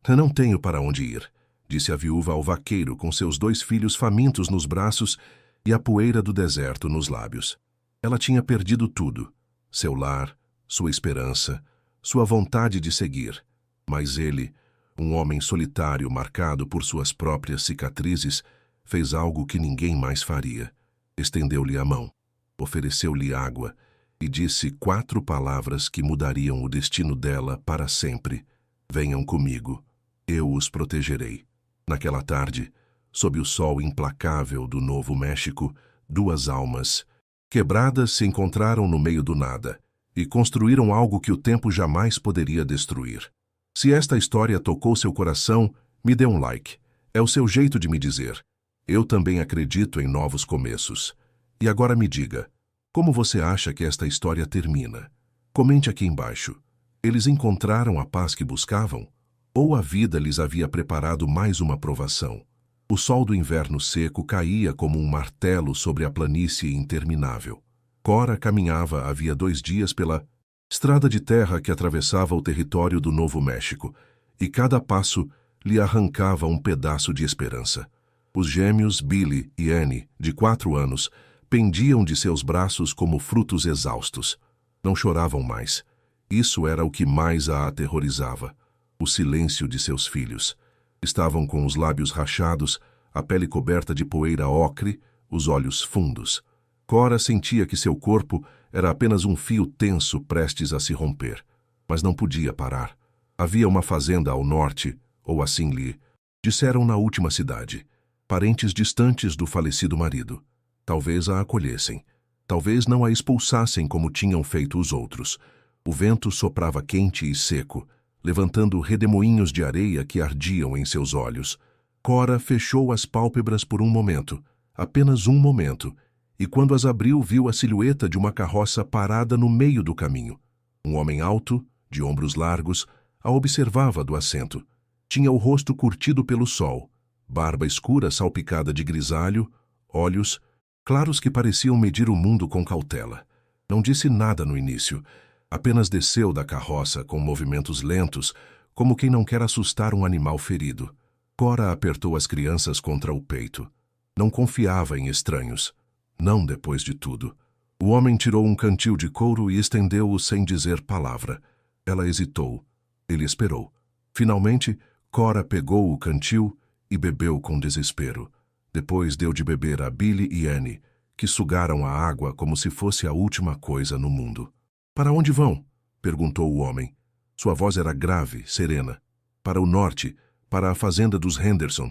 Não tenho para onde ir, disse a viúva ao vaqueiro com seus 2 filhos famintos nos braços e a poeira do deserto nos lábios. Ela tinha perdido tudo, seu lar, sua esperança, sua vontade de seguir. Mas ele, um homem solitário marcado por suas próprias cicatrizes, fez algo que ninguém mais faria. Estendeu-lhe a mão, ofereceu-lhe água e disse 4 palavras que mudariam o destino dela para sempre. Venham comigo, eu os protegerei. Naquela tarde, sob o sol implacável do Novo México, 2 almas quebradas se encontraram no meio do nada e construíram algo que o tempo jamais poderia destruir. Se esta história tocou seu coração, me dê um like. É o seu jeito de me dizer. Eu também acredito em novos começos. E agora me diga, como você acha que esta história termina? Comente aqui embaixo. Eles encontraram a paz que buscavam? Ou a vida lhes havia preparado mais uma provação? O sol do inverno seco caía como um martelo sobre a planície interminável. Cora caminhava havia 2 dias pela estrada de terra que atravessava o território do Novo México, e cada passo lhe arrancava um pedaço de esperança. Os gêmeos Billy e Annie, de 4 anos, pendiam de seus braços como frutos exaustos. Não choravam mais. Isso era o que mais a aterrorizava. O silêncio de seus filhos. Estavam com os lábios rachados, a pele coberta de poeira ocre, os olhos fundos. Cora sentia que seu corpo era apenas um fio tenso prestes a se romper. Mas não podia parar. Havia uma fazenda ao norte, ou assim lhe disseram na última cidade. Parentes distantes do falecido marido. Talvez a acolhessem. Talvez não a expulsassem como tinham feito os outros. O vento soprava quente e seco, levantando redemoinhos de areia que ardiam em seus olhos. Cora fechou as pálpebras por um momento, apenas um momento, e quando as abriu viu a silhueta de uma carroça parada no meio do caminho. Um homem alto, de ombros largos, a observava do assento. Tinha o rosto curtido pelo sol, barba escura salpicada de grisalho, olhos claros que pareciam medir o mundo com cautela. Não disse nada no início, apenas desceu da carroça com movimentos lentos, como quem não quer assustar um animal ferido. Cora apertou as crianças contra o peito. Não confiava em estranhos. Não depois de tudo. O homem tirou um cantil de couro e estendeu-o sem dizer palavra. Ela hesitou. Ele esperou. Finalmente, Cora pegou o cantil e bebeu com desespero. Depois deu de beber a Billy e Annie, que sugaram a água como se fosse a última coisa no mundo. "Para onde vão?" perguntou o homem. Sua voz era grave, serena. "Para o norte, para a fazenda dos Henderson.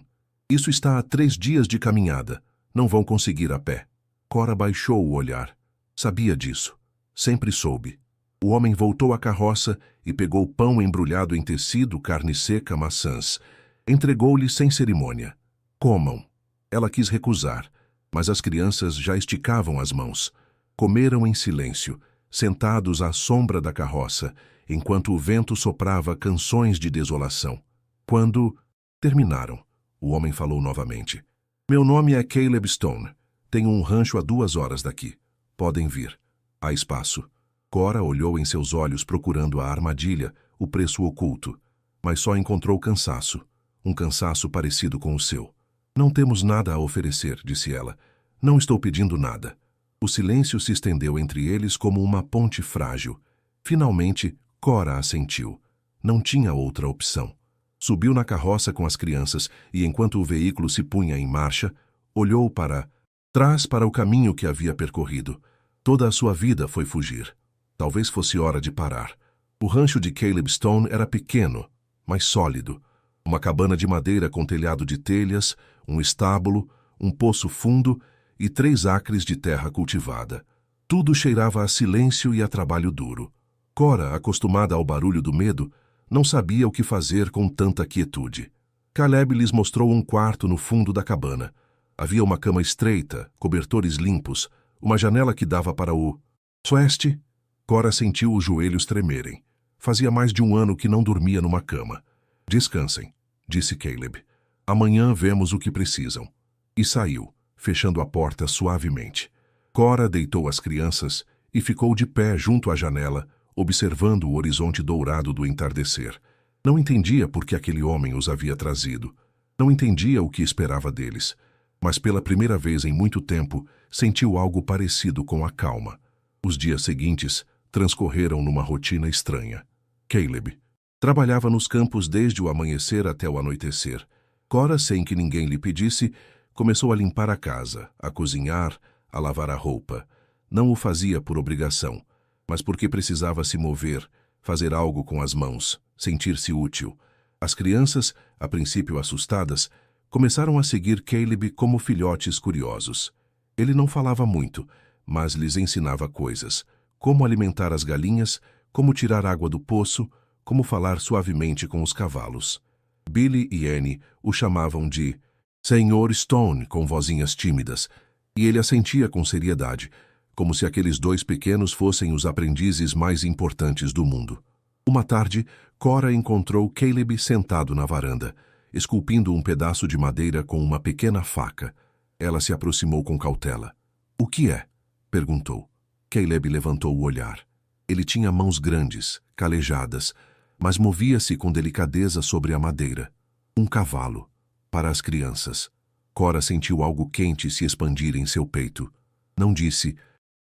Isso está a 3 dias de caminhada. Não vão conseguir a pé." Cora baixou o olhar. Sabia disso. Sempre soube. O homem voltou à carroça e pegou pão embrulhado em tecido, carne seca, maçãs. Entregou-lhe sem cerimônia. "Comam." Ela quis recusar, mas as crianças já esticavam as mãos. Comeram em silêncio, sentados à sombra da carroça, enquanto o vento soprava canções de desolação. Quando terminaram, o homem falou novamente. "Meu nome é Caleb Stone. Tenho um rancho a 2 horas daqui. Podem vir. Há espaço." Cora olhou em seus olhos procurando a armadilha, o preço oculto, mas só encontrou cansaço, um cansaço parecido com o seu. "Não temos nada a oferecer", disse ela. "Não estou pedindo nada." O silêncio se estendeu entre eles como uma ponte frágil. Finalmente, Cora assentiu. Não tinha outra opção. Subiu na carroça com as crianças e, enquanto o veículo se punha em marcha, olhou para trás para o caminho que havia percorrido. Toda a sua vida foi fugir. Talvez fosse hora de parar. O rancho de Caleb Stone era pequeno, mas sólido. Uma cabana de madeira com telhado de telhas, um estábulo, um poço fundo e 3 acres de terra cultivada. Tudo cheirava a silêncio e a trabalho duro. Cora, acostumada ao barulho do medo, não sabia o que fazer com tanta quietude. Caleb lhes mostrou um quarto no fundo da cabana. Havia uma cama estreita, cobertores limpos, uma janela que dava para o oeste. Cora sentiu os joelhos tremerem. Fazia mais de 1 ano que não dormia numa cama. "Descansem", disse Caleb. "Amanhã vemos o que precisam." E saiu, fechando a porta suavemente. Cora deitou as crianças e ficou de pé junto à janela, observando o horizonte dourado do entardecer. Não entendia por que aquele homem os havia trazido. Não entendia o que esperava deles. Mas pela primeira vez em muito tempo, sentiu algo parecido com a calma. Os dias seguintes transcorreram numa rotina estranha. Caleb trabalhava nos campos desde o amanhecer até o anoitecer. Cora, sem que ninguém lhe pedisse, começou a limpar a casa, a cozinhar, a lavar a roupa. Não o fazia por obrigação, mas porque precisava se mover, fazer algo com as mãos, sentir-se útil. As crianças, a princípio assustadas, começaram a seguir Caleb como filhotes curiosos. Ele não falava muito, mas lhes ensinava coisas, como alimentar as galinhas, como tirar água do poço, como falar suavemente com os cavalos. Billy e Annie o chamavam de Senhor Stone, com vozinhas tímidas, e ele assentia com seriedade, como se aqueles dois pequenos fossem os aprendizes mais importantes do mundo. Uma tarde, Cora encontrou Caleb sentado na varanda, esculpindo um pedaço de madeira com uma pequena faca. Ela se aproximou com cautela. "O que é?" perguntou. Caleb levantou o olhar. Ele tinha mãos grandes, calejadas, mas movia-se com delicadeza sobre a madeira. Um cavalo. Para as crianças. Cora sentiu algo quente se expandir em seu peito. Não disse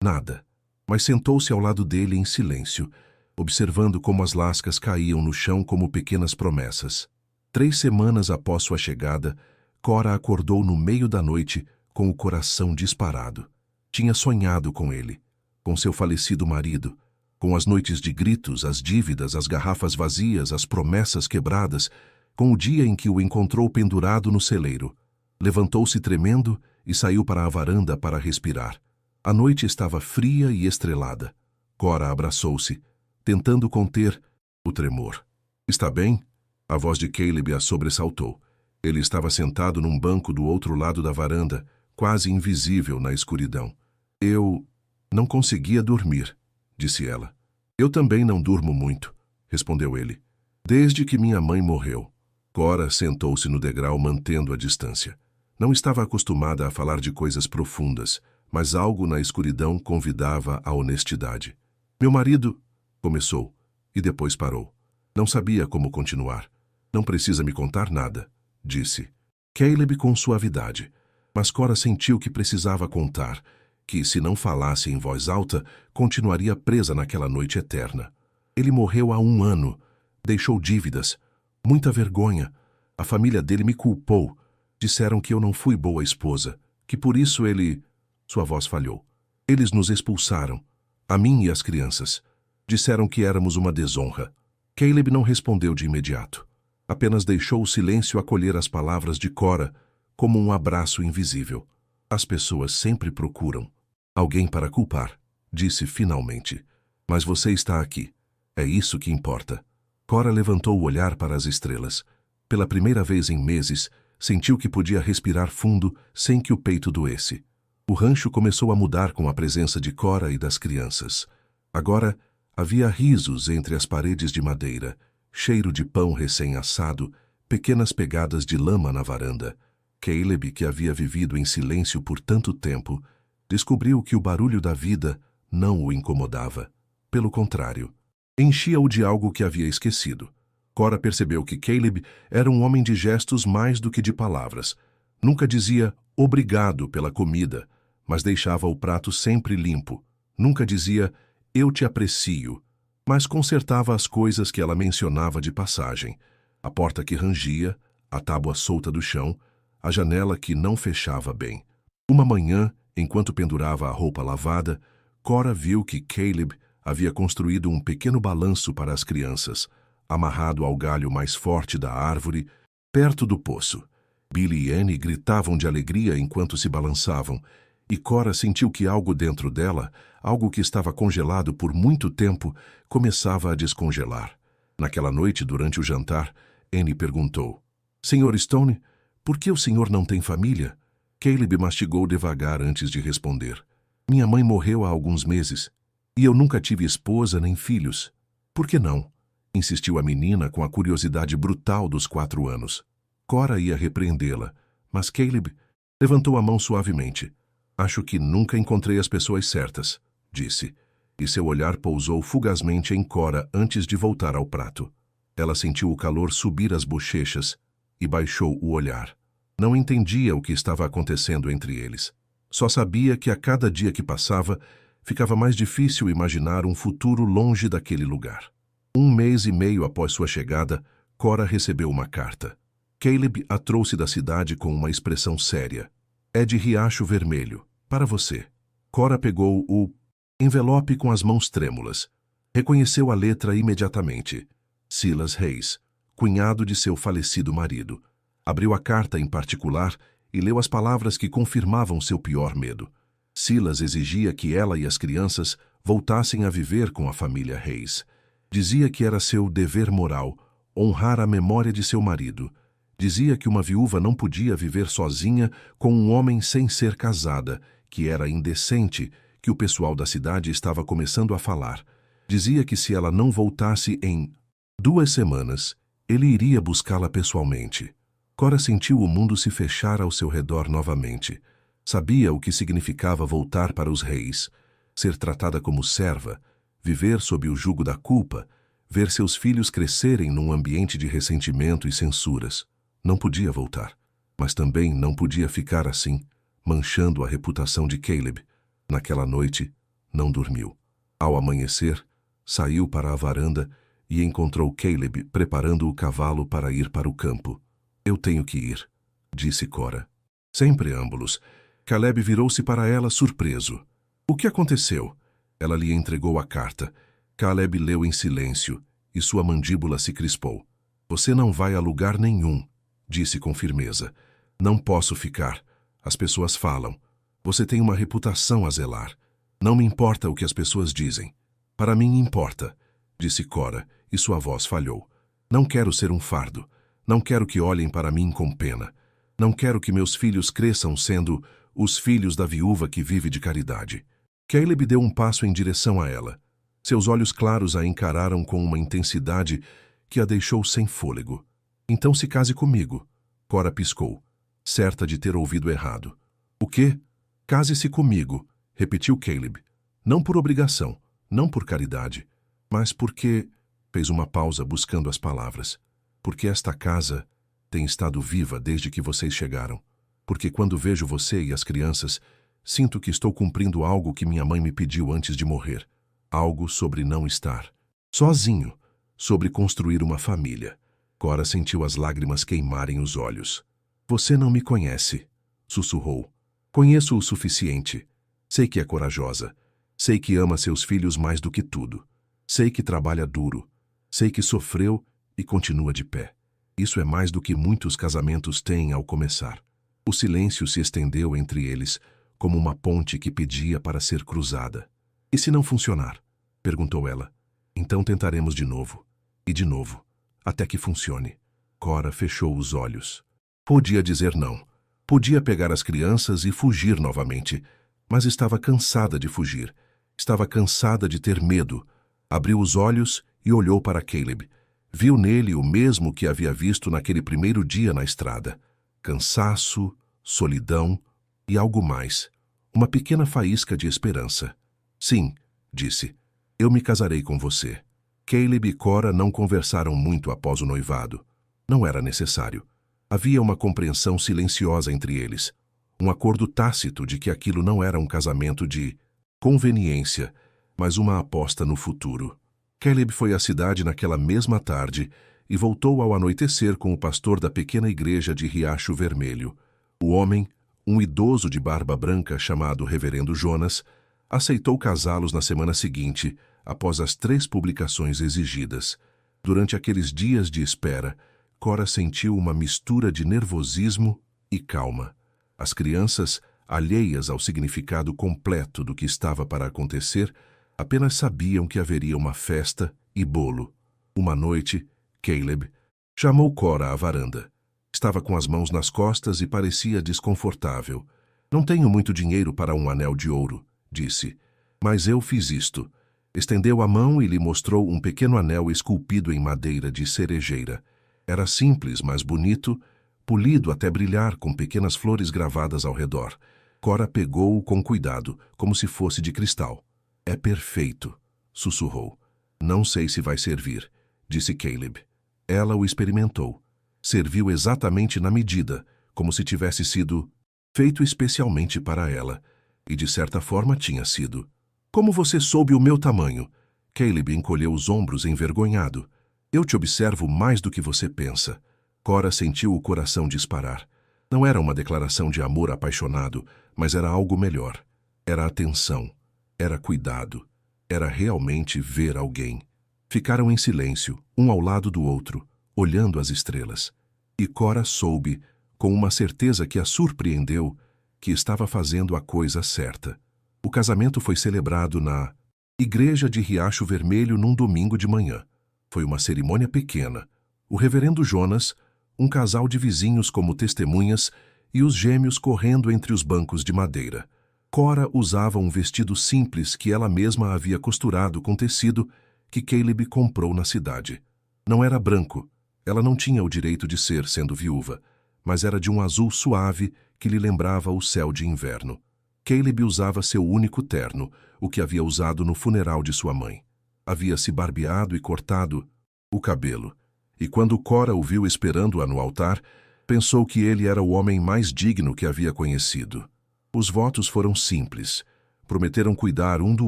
nada, mas sentou-se ao lado dele em silêncio, observando como as lascas caíam no chão como pequenas promessas. 3 semanas após sua chegada, Cora acordou no meio da noite com o coração disparado. Tinha sonhado com ele, com seu falecido marido, com as noites de gritos, as dívidas, as garrafas vazias, as promessas quebradas, com o dia em que o encontrou pendurado no celeiro. Levantou-se tremendo e saiu para a varanda para respirar. A noite estava fria e estrelada. Cora abraçou-se, tentando conter o tremor. "Está bem?" A voz de Caleb a sobressaltou. Ele estava sentado num banco do outro lado da varanda, quase invisível na escuridão. "Eu não conseguia dormir", disse ela. "Eu também não durmo muito", respondeu ele. "Desde que minha mãe morreu." Cora sentou-se no degrau mantendo a distância. Não estava acostumada a falar de coisas profundas, mas algo na escuridão convidava à honestidade. "Meu marido..." começou, e depois parou. Não sabia como continuar. "Não precisa me contar nada", disse Caleb com suavidade. Mas Cora sentiu que precisava contar, que, se não falasse em voz alta, continuaria presa naquela noite eterna. "Ele morreu há 1 ano. Deixou dívidas. Muita vergonha. A família dele me culpou. Disseram que eu não fui boa esposa, que por isso ele..." Sua voz falhou. "Eles nos expulsaram, a mim e as crianças. Disseram que éramos uma desonra." Caleb não respondeu de imediato. Apenas deixou o silêncio acolher as palavras de Cora como um abraço invisível. "As pessoas sempre procuram alguém para culpar", disse finalmente. "Mas você está aqui. É isso que importa." Cora levantou o olhar para as estrelas. Pela primeira vez em meses, sentiu que podia respirar fundo sem que o peito doesse. O rancho começou a mudar com a presença de Cora e das crianças. Agora, havia risos entre as paredes de madeira, cheiro de pão recém-assado, pequenas pegadas de lama na varanda. Caleb, que havia vivido em silêncio por tanto tempo, descobriu que o barulho da vida não o incomodava. Pelo contrário, enchia-o de algo que havia esquecido. Cora percebeu que Caleb era um homem de gestos mais do que de palavras. Nunca dizia obrigado pela comida, mas deixava o prato sempre limpo. Nunca dizia eu te aprecio, mas consertava as coisas que ela mencionava de passagem. A porta que rangia, a tábua solta do chão, a janela que não fechava bem. Uma manhã, enquanto pendurava a roupa lavada, Cora viu que Caleb havia construído um pequeno balanço para as crianças, amarrado ao galho mais forte da árvore, perto do poço. Billy e Annie gritavam de alegria enquanto se balançavam, e Cora sentiu que algo dentro dela, algo que estava congelado por muito tempo, começava a descongelar. Naquela noite, durante o jantar, Annie perguntou: "Sr. Stone, por que o senhor não tem família?" Caleb mastigou devagar antes de responder. "Minha mãe morreu há alguns meses, e eu nunca tive esposa nem filhos." "Por que não?" insistiu a menina com a curiosidade brutal dos 4 anos. Cora ia repreendê-la, mas Caleb levantou a mão suavemente. "Acho que nunca encontrei as pessoas certas", disse, e seu olhar pousou fugazmente em Cora antes de voltar ao prato. Ela sentiu o calor subir as bochechas e baixou o olhar. Não entendia o que estava acontecendo entre eles. Só sabia que a cada dia que passava, ficava mais difícil imaginar um futuro longe daquele lugar. 1 mês e meio após sua chegada, Cora recebeu uma carta. Caleb a trouxe da cidade com uma expressão séria. É de Riacho Vermelho, para você. Cora pegou o envelope com as mãos trêmulas. Reconheceu a letra imediatamente. Silas Reis, cunhado de seu falecido marido. Abriu a carta em particular e leu as palavras que confirmavam seu pior medo. Silas exigia que ela e as crianças voltassem a viver com a família Reis. Dizia que era seu dever moral honrar a memória de seu marido. Dizia que uma viúva não podia viver sozinha com um homem sem ser casada, que era indecente, que o pessoal da cidade estava começando a falar. Dizia que se ela não voltasse em 2 semanas, ele iria buscá-la pessoalmente. Cora sentiu o mundo se fechar ao seu redor novamente. Sabia o que significava voltar para os Reis, ser tratada como serva, viver sob o jugo da culpa, ver seus filhos crescerem num ambiente de ressentimento e censuras. Não podia voltar, mas também não podia ficar assim, manchando a reputação de Caleb. Naquela noite, não dormiu. Ao amanhecer, saiu para a varanda e encontrou Caleb preparando o cavalo para ir para o campo. Eu tenho que ir, disse Cora. Sem preâmbulos, Caleb virou-se para ela surpreso. O que aconteceu? Ela lhe entregou a carta. Caleb leu em silêncio e sua mandíbula se crispou. Você não vai a lugar nenhum, disse com firmeza. Não posso ficar. As pessoas falam. Você tem uma reputação a zelar. Não me importa o que as pessoas dizem. Para mim importa, disse Cora, e sua voz falhou. Não quero ser um fardo. Não quero que olhem para mim com pena. Não quero que meus filhos cresçam sendo os filhos da viúva que vive de caridade. Caleb deu um passo em direção a ela. Seus olhos claros a encararam com uma intensidade que a deixou sem fôlego. Então se case comigo. Cora piscou, certa de ter ouvido errado. O quê? Case-se comigo, repetiu Caleb. Não por obrigação, não por caridade, mas porque... Fez uma pausa buscando as palavras. Porque esta casa tem estado viva desde que vocês chegaram. Porque quando vejo você e as crianças, sinto que estou cumprindo algo que minha mãe me pediu antes de morrer. Algo sobre não estar sozinho, sobre construir uma família. Cora sentiu as lágrimas queimarem os olhos. Você não me conhece, sussurrou. Conheço o suficiente. Sei que é corajosa. Sei que ama seus filhos mais do que tudo. Sei que trabalha duro. Sei que sofreu e continua de pé. Isso é mais do que muitos casamentos têm ao começar. O silêncio se estendeu entre eles, como uma ponte que pedia para ser cruzada. E se não funcionar? Perguntou ela. Então tentaremos de novo. E de novo. Até que funcione. Cora fechou os olhos. Podia dizer não. Podia pegar as crianças e fugir novamente. Mas estava cansada de fugir. Estava cansada de ter medo. Abriu os olhos e olhou para Caleb. Viu nele o mesmo que havia visto naquele primeiro dia na estrada. Cansaço, solidão e algo mais. Uma pequena faísca de esperança. Sim, disse. Eu me casarei com você. Caleb e Cora não conversaram muito após o noivado. Não era necessário. Havia uma compreensão silenciosa entre eles. Um acordo tácito de que aquilo não era um casamento de conveniência, mas uma aposta no futuro. Caleb foi à cidade naquela mesma tarde e voltou ao anoitecer com o pastor da pequena igreja de Riacho Vermelho. O homem, um idoso de barba branca chamado Reverendo Jonas, aceitou casá-los na semana seguinte, após as 3 publicações exigidas. Durante aqueles dias de espera, Cora sentiu uma mistura de nervosismo e calma. As crianças, alheias ao significado completo do que estava para acontecer, apenas sabiam que haveria uma festa e bolo. Uma noite, Caleb chamou Cora à varanda. Estava com as mãos nas costas e parecia desconfortável. Não tenho muito dinheiro para um anel de ouro, disse. Mas eu fiz isto. Estendeu a mão e lhe mostrou um pequeno anel esculpido em madeira de cerejeira. Era simples, mas bonito, polido até brilhar com pequenas flores gravadas ao redor. Cora pegou-o com cuidado, como se fosse de cristal. É perfeito, sussurrou. Não sei se vai servir, disse Caleb. Ela o experimentou. Serviu exatamente na medida, como se tivesse sido feito especialmente para ela. E de certa forma tinha sido. Como você soube o meu tamanho? Caleb encolheu os ombros envergonhado. Eu te observo mais do que você pensa. Cora sentiu o coração disparar. Não era uma declaração de amor apaixonado, mas era algo melhor. Era atenção. Era cuidado. Era realmente ver alguém. Ficaram em silêncio, um ao lado do outro, olhando as estrelas. E Cora soube, com uma certeza que a surpreendeu, que estava fazendo a coisa certa. O casamento foi celebrado na igreja de Riacho Vermelho num domingo de manhã. Foi uma cerimônia pequena. O reverendo Jonas, um casal de vizinhos como testemunhas e os gêmeos correndo entre os bancos de madeira. Cora usava um vestido simples que ela mesma havia costurado com tecido que Caleb comprou na cidade. Não era branco, ela não tinha o direito de ser, sendo viúva, mas era de um azul suave que lhe lembrava o céu de inverno. Caleb usava seu único terno, o que havia usado no funeral de sua mãe. Havia se barbeado e cortado o cabelo, e quando Cora o viu esperando-a no altar, pensou que ele era o homem mais digno que havia conhecido. Os votos foram simples. Prometeram cuidar um do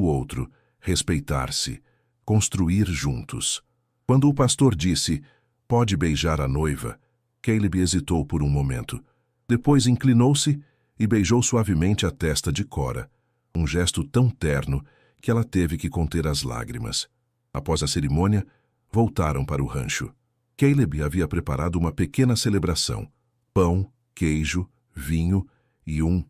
outro, respeitar-se, construir juntos. Quando o pastor disse, "Pode beijar a noiva", Caleb hesitou por um momento. Depois inclinou-se e beijou suavemente a testa de Cora, um gesto tão terno que ela teve que conter as lágrimas. Após a cerimônia, voltaram para o rancho. Caleb havia preparado uma pequena celebração: pão, queijo, vinho e um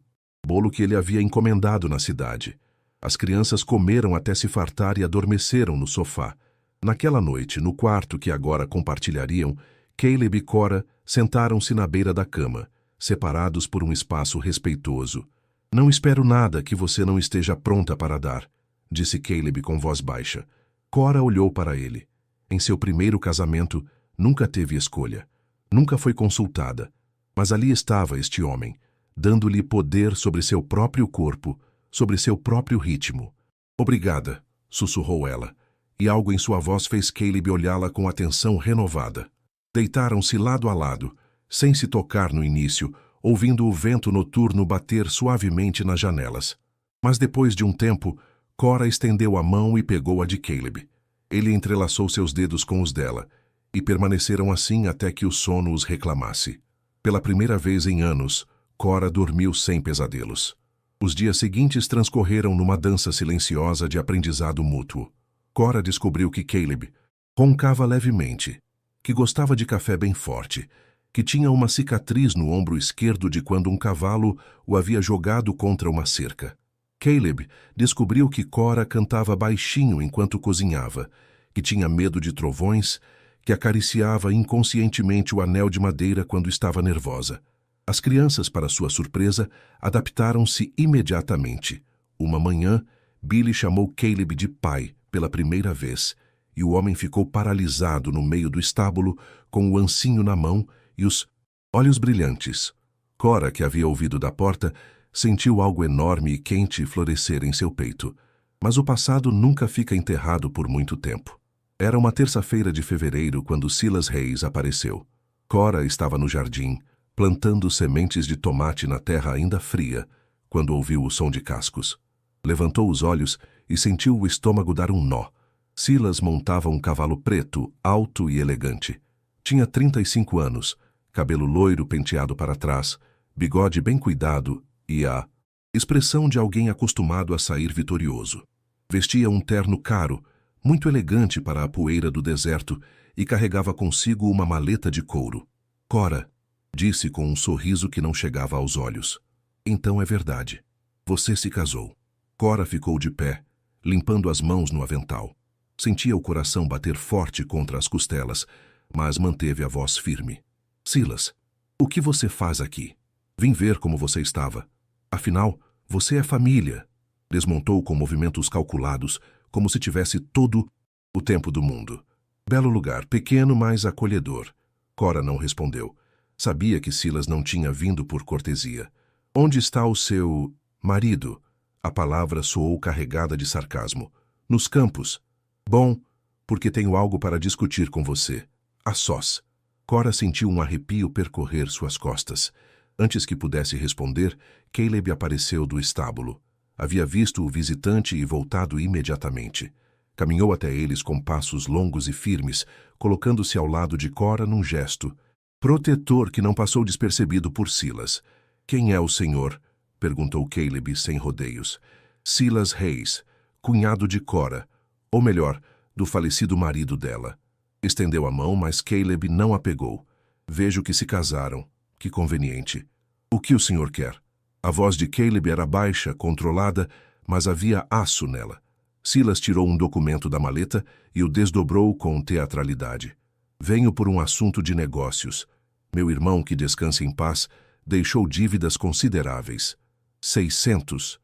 bolo que ele havia encomendado na cidade. As crianças comeram até se fartar e adormeceram no sofá. Naquela noite, no quarto que agora compartilhariam, Caleb e Cora sentaram-se na beira da cama, separados por um espaço respeitoso. "Não espero nada que você não esteja pronta para dar", disse Caleb com voz baixa. Cora olhou para ele. Em seu primeiro casamento, nunca teve escolha. Nunca foi consultada. Mas ali estava este homem, dando-lhe poder sobre seu próprio corpo, sobre seu próprio ritmo. "Obrigada", sussurrou ela, e algo em sua voz fez Caleb olhá-la com atenção renovada. Deitaram-se lado a lado, sem se tocar no início, ouvindo o vento noturno bater suavemente nas janelas. Mas depois de um tempo, Cora estendeu a mão e pegou a de Caleb. Ele entrelaçou seus dedos com os dela, e permaneceram assim até que o sono os reclamasse. Pela primeira vez em anos, Cora dormiu sem pesadelos. Os dias seguintes transcorreram numa dança silenciosa de aprendizado mútuo. Cora descobriu que Caleb roncava levemente, que gostava de café bem forte, que tinha uma cicatriz no ombro esquerdo de quando um cavalo o havia jogado contra uma cerca. Caleb descobriu que Cora cantava baixinho enquanto cozinhava, que tinha medo de trovões, que acariciava inconscientemente o anel de madeira quando estava nervosa. As crianças, para sua surpresa, adaptaram-se imediatamente. Uma manhã, Billy chamou Caleb de pai pela primeira vez, e o homem ficou paralisado no meio do estábulo, com o ancinho na mão e os olhos brilhantes. Cora, que havia ouvido da porta, sentiu algo enorme e quente florescer em seu peito. Mas o passado nunca fica enterrado por muito tempo. Era uma terça-feira de fevereiro quando Silas Reis apareceu. Cora estava no jardim, plantando sementes de tomate na terra ainda fria, quando ouviu o som de cascos. Levantou os olhos e sentiu o estômago dar um nó. Silas montava um cavalo preto, alto e elegante. Tinha 35 anos, cabelo loiro penteado para trás, bigode bem cuidado e a expressão de alguém acostumado a sair vitorioso. Vestia um terno caro, muito elegante para a poeira do deserto, e carregava consigo uma maleta de couro. "Cora", disse com um sorriso que não chegava aos olhos. "Então é verdade. Você se casou." Cora ficou de pé, limpando as mãos no avental. Sentia o coração bater forte contra as costelas, mas manteve a voz firme. "Silas, o que você faz aqui? Vim ver como você estava. Afinal, você é família." Desmontou com movimentos calculados, como se tivesse todo o tempo do mundo. "Belo lugar, pequeno, mas acolhedor." Cora não respondeu. Sabia que Silas não tinha vindo por cortesia. "Onde está o seu marido?" A palavra soou carregada de sarcasmo. "Nos campos." "Bom, porque tenho algo para discutir com você." A sós. Cora sentiu um arrepio percorrer suas costas. Antes que pudesse responder, Caleb apareceu do estábulo. Havia visto o visitante e voltado imediatamente. Caminhou até eles com passos longos e firmes, colocando-se ao lado de Cora num gesto protetor que não passou despercebido por Silas. Quem é o senhor? Perguntou Caleb sem rodeios. Silas Reis, cunhado de Cora, ou melhor, do falecido marido dela. Estendeu a mão, mas Caleb não a pegou. Vejo que se casaram. Que conveniente. O que o senhor quer? A voz de Caleb era baixa, controlada, mas havia aço nela. Silas tirou um documento da maleta e o desdobrou com teatralidade. Venho por um assunto de negócios. Meu irmão, que descanse em paz, deixou dívidas consideráveis. $600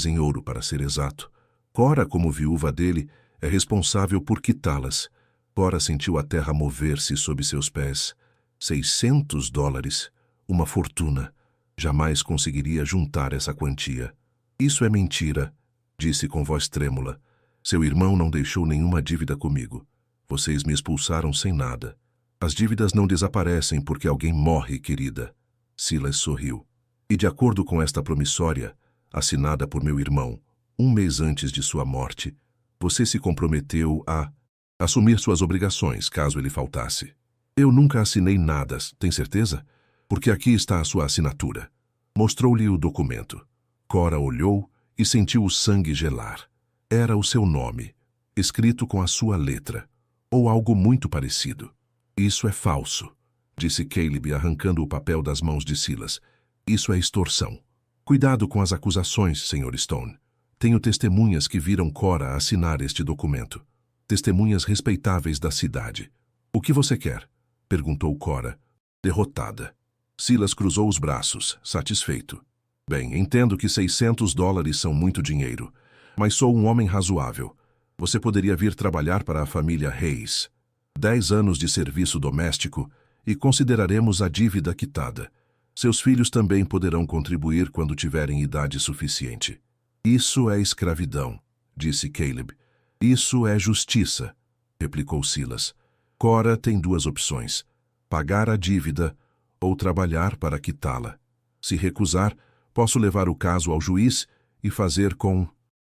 em ouro, para ser exato. Cora, como viúva dele, é responsável por quitá-las. Cora sentiu a terra mover-se sob seus pés. $600? Uma fortuna. Jamais conseguiria juntar essa quantia. Isso é mentira, disse com voz trêmula. Seu irmão não deixou nenhuma dívida comigo. Vocês me expulsaram sem nada. As dívidas não desaparecem porque alguém morre, querida. Silas sorriu. E de acordo com esta promissória, assinada por meu irmão, 1 mês antes de sua morte, você se comprometeu a assumir suas obrigações caso ele faltasse. Eu nunca assinei nada, tem certeza? Porque aqui está a sua assinatura. Mostrou-lhe o documento. Cora olhou e sentiu o sangue gelar. Era o seu nome, escrito com a sua letra, ou algo muito parecido. Isso é falso, disse Caleb, arrancando o papel das mãos de Silas. Isso é extorsão. Cuidado com as acusações, Sr. Stone. Tenho testemunhas que viram Cora assinar este documento. Testemunhas respeitáveis da cidade. O que você quer? Perguntou Cora, derrotada. Silas cruzou os braços, satisfeito. Bem, entendo que $600 são muito dinheiro, mas sou um homem razoável. Você poderia vir trabalhar para a família Reis. 10 anos de serviço doméstico e consideraremos a dívida quitada. Seus filhos também poderão contribuir quando tiverem idade suficiente. Isso é escravidão, disse Caleb. Isso é justiça, replicou Silas. Cora tem 2 opções: pagar a dívida ou trabalhar para quitá-la. Se recusar, posso levar o caso ao juiz e fazer com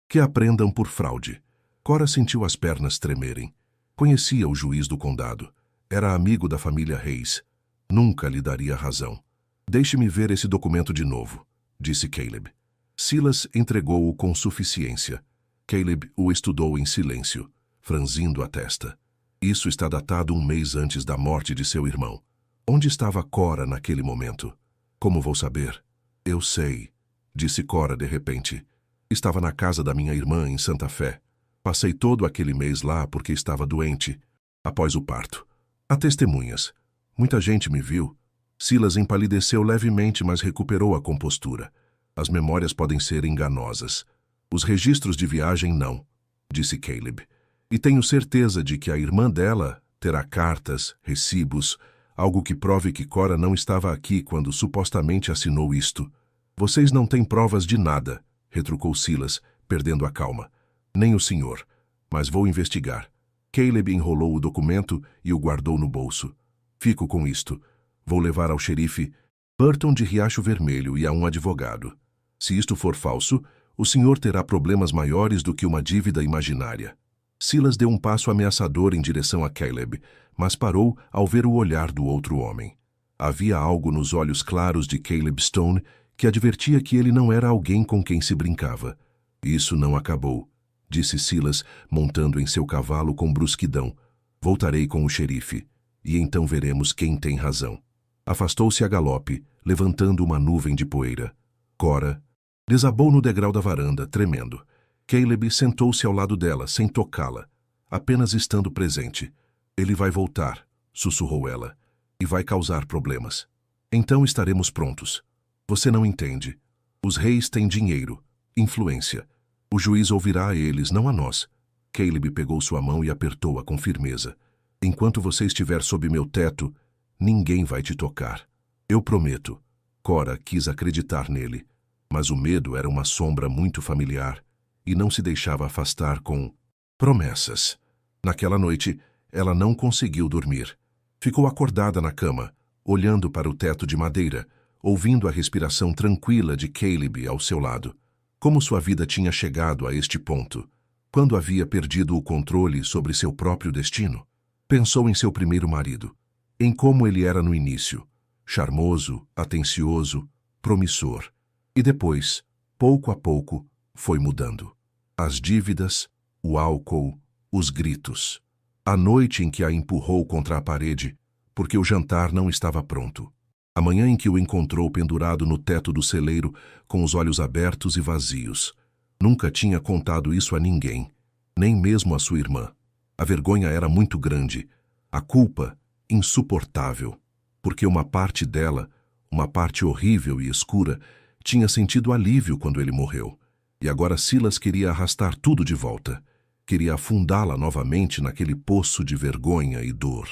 que a prendam por fraude. Cora sentiu as pernas tremerem. Conhecia o juiz do condado. Era amigo da família Reis. Nunca lhe daria razão. Deixe-me ver esse documento de novo, disse Caleb. Silas entregou-o com suficiência. Caleb o estudou em silêncio, franzindo a testa. Isso está datado 1 mês antes da morte de seu irmão. Onde estava Cora naquele momento? Como vou saber? Eu sei, disse Cora de repente. Estava na casa da minha irmã em Santa Fé. Passei todo aquele mês lá porque estava doente, após o parto. Há testemunhas. Muita gente me viu. Silas empalideceu levemente, mas recuperou a compostura. As memórias podem ser enganosas. Os registros de viagem não, disse Caleb. E tenho certeza de que a irmã dela terá cartas, recibos, algo que prove que Cora não estava aqui quando supostamente assinou isto. Vocês não têm provas de nada, retrucou Silas, perdendo a calma. Nem o senhor, mas vou investigar. Caleb enrolou o documento e o guardou no bolso. Fico com isto. Vou levar ao xerife Burton de Riacho Vermelho e a um advogado. Se isto for falso, o senhor terá problemas maiores do que uma dívida imaginária. Silas deu um passo ameaçador em direção a Caleb, mas parou ao ver o olhar do outro homem. Havia algo nos olhos claros de Caleb Stone que advertia que ele não era alguém com quem se brincava. Isso não acabou, disse Silas, montando em seu cavalo com brusquidão. Voltarei com o xerife, e então veremos quem tem razão. Afastou-se a galope, levantando uma nuvem de poeira. Cora desabou no degrau da varanda, tremendo. Caleb sentou-se ao lado dela, sem tocá-la, apenas estando presente. Ele vai voltar, sussurrou ela, e vai causar problemas. Então estaremos prontos. Você não entende. Os reis têm dinheiro, influência. O juiz ouvirá a eles, não a nós. Caleb pegou sua mão e apertou-a com firmeza. Enquanto você estiver sob meu teto, ninguém vai te tocar. Eu prometo. Cora quis acreditar nele, mas o medo era uma sombra muito familiar e não se deixava afastar com promessas. Naquela noite, ela não conseguiu dormir. Ficou acordada na cama, olhando para o teto de madeira, ouvindo a respiração tranquila de Caleb ao seu lado. Como sua vida tinha chegado a este ponto? Quando havia perdido o controle sobre seu próprio destino? Pensou em seu primeiro marido, em como ele era no início, charmoso, atencioso, promissor. E depois, pouco a pouco, foi mudando. As dívidas, o álcool, os gritos. A noite em que a empurrou contra a parede, porque o jantar não estava pronto. A manhã em que o encontrou pendurado no teto do celeiro, com os olhos abertos e vazios. Nunca tinha contado isso a ninguém, nem mesmo a sua irmã. A vergonha era muito grande, a culpa insuportável, porque uma parte dela, uma parte horrível e escura, tinha sentido alívio quando ele morreu. E agora Silas queria arrastar tudo de volta. Queria afundá-la novamente naquele poço de vergonha e dor.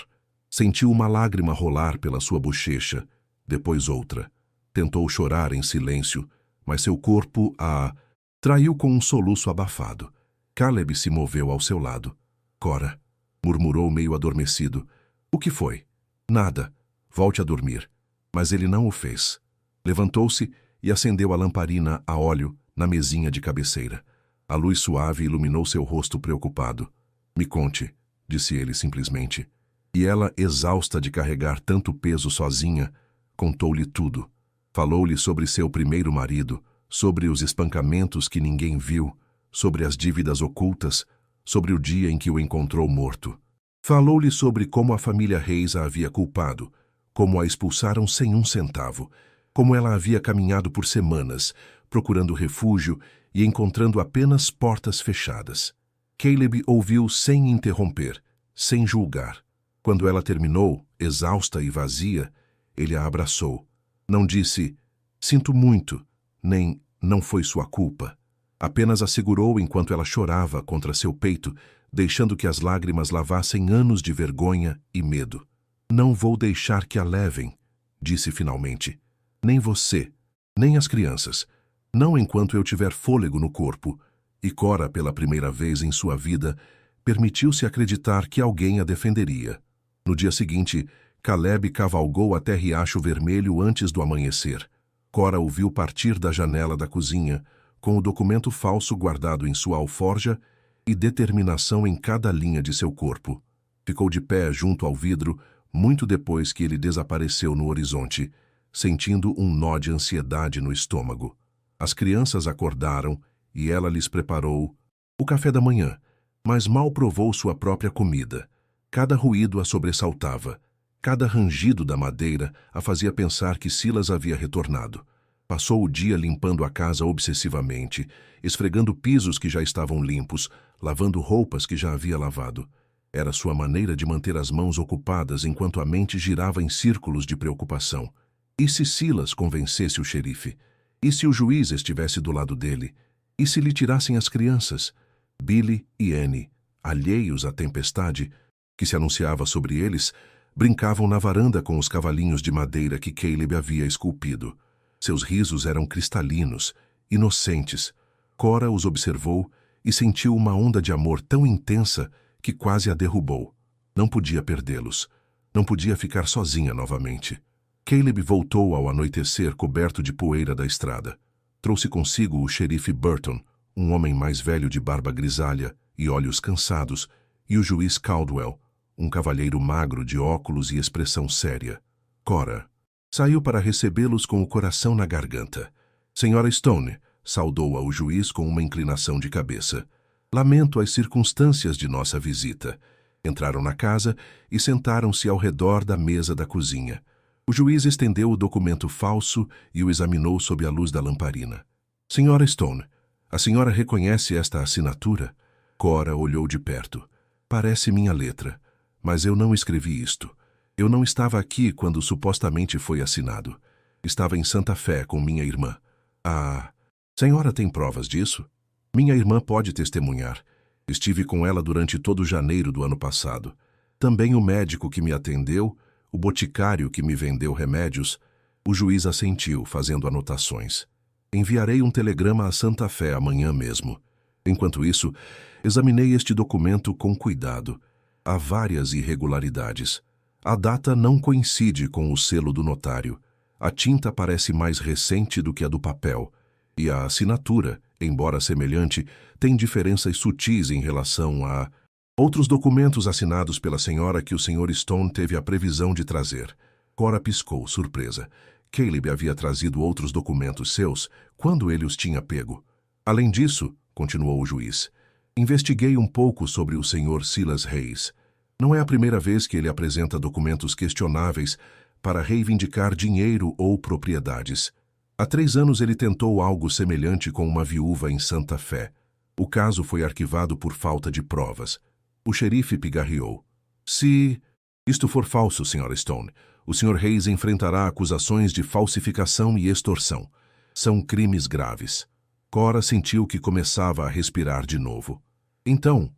Sentiu uma lágrima rolar pela sua bochecha, depois outra. Tentou chorar em silêncio, mas seu corpo a traiu com um soluço abafado. Caleb se moveu ao seu lado. Cora, murmurou meio adormecido. O que foi? Nada. Volte a dormir. Mas ele não o fez. Levantou-se e acendeu a lamparina a óleo na mesinha de cabeceira. A luz suave iluminou seu rosto preocupado. Me conte, disse ele simplesmente. E ela, exausta de carregar tanto peso sozinha, contou-lhe tudo. Falou-lhe sobre seu primeiro marido, sobre os espancamentos que ninguém viu, sobre as dívidas ocultas, sobre o dia em que o encontrou morto. Falou-lhe sobre como a família Reis a havia culpado, como a expulsaram sem um centavo, como ela havia caminhado por semanas, procurando refúgio e encontrando apenas portas fechadas. Caleb ouviu sem interromper, sem julgar. Quando ela terminou, exausta e vazia, ele a abraçou. Não disse, sinto muito, nem não foi sua culpa. Apenas a segurou enquanto ela chorava contra seu peito, deixando que as lágrimas lavassem anos de vergonha e medo. Não vou deixar que a levem, disse finalmente. Nem você, nem as crianças. Não enquanto eu tiver fôlego no corpo. E Cora, pela primeira vez em sua vida, permitiu-se acreditar que alguém a defenderia. No dia seguinte, Caleb cavalgou até Riacho Vermelho antes do amanhecer. Cora o viu partir da janela da cozinha, com o documento falso guardado em sua alforja e determinação em cada linha de seu corpo. Ficou de pé junto ao vidro, muito depois que ele desapareceu no horizonte, sentindo um nó de ansiedade no estômago. As crianças acordaram e ela lhes preparou o café da manhã, mas mal provou sua própria comida. Cada ruído a sobressaltava. Cada rangido da madeira a fazia pensar que Silas havia retornado. Passou o dia limpando a casa obsessivamente, esfregando pisos que já estavam limpos, lavando roupas que já havia lavado. Era sua maneira de manter as mãos ocupadas enquanto a mente girava em círculos de preocupação. E se Silas convencesse o xerife? E se o juiz estivesse do lado dele? E se lhe tirassem as crianças? Billy e Annie, alheios à tempestade que se anunciava sobre eles, brincavam na varanda com os cavalinhos de madeira que Caleb havia esculpido. Seus risos eram cristalinos, inocentes. Cora os observou e sentiu uma onda de amor tão intensa que quase a derrubou. Não podia perdê-los. Não podia ficar sozinha novamente. Caleb voltou ao anoitecer coberto de poeira da estrada. Trouxe consigo o xerife Burton, um homem mais velho de barba grisalha e olhos cansados, e o juiz Caldwell, um cavalheiro magro de óculos e expressão séria. Cora saiu para recebê-los com o coração na garganta. Senhora Stone, saudou-a o juiz com uma inclinação de cabeça. Lamento as circunstâncias de nossa visita. Entraram na casa e sentaram-se ao redor da mesa da cozinha. O juiz estendeu o documento falso e o examinou sob a luz da lamparina. Senhora Stone, a senhora reconhece esta assinatura? Cora olhou de perto. Parece minha letra, mas eu não escrevi isto. Eu não estava aqui quando supostamente foi assinado. Estava em Santa Fé com minha irmã. A senhora tem provas disso? Minha irmã pode testemunhar. Estive com ela durante todo janeiro do ano passado. Também o médico que me atendeu, o boticário que me vendeu remédios. O juiz assentiu, fazendo anotações. Enviarei um telegrama a Santa Fé amanhã mesmo. Enquanto isso, examinei este documento com cuidado. Há várias irregularidades. A data não coincide com o selo do notário. A tinta parece mais recente do que a do papel. E a assinatura, embora semelhante, tem diferenças sutis em relação a outros documentos assinados pela senhora que o Sr. Stone teve a previsão de trazer. Cora piscou, surpresa. Caleb havia trazido outros documentos seus quando ele os tinha pego. Além disso, continuou o juiz, investiguei um pouco sobre o Sr. Silas Hayes. Não é a primeira vez que ele apresenta documentos questionáveis para reivindicar dinheiro ou propriedades. Há 3 anos ele tentou algo semelhante com uma viúva em Santa Fé. O caso foi arquivado por falta de provas. O xerife pigarreou. Se isto for falso, Sr. Stone, o Sr. Hayes enfrentará acusações de falsificação e extorsão. São crimes graves. Cora sentiu que começava a respirar de novo. Então,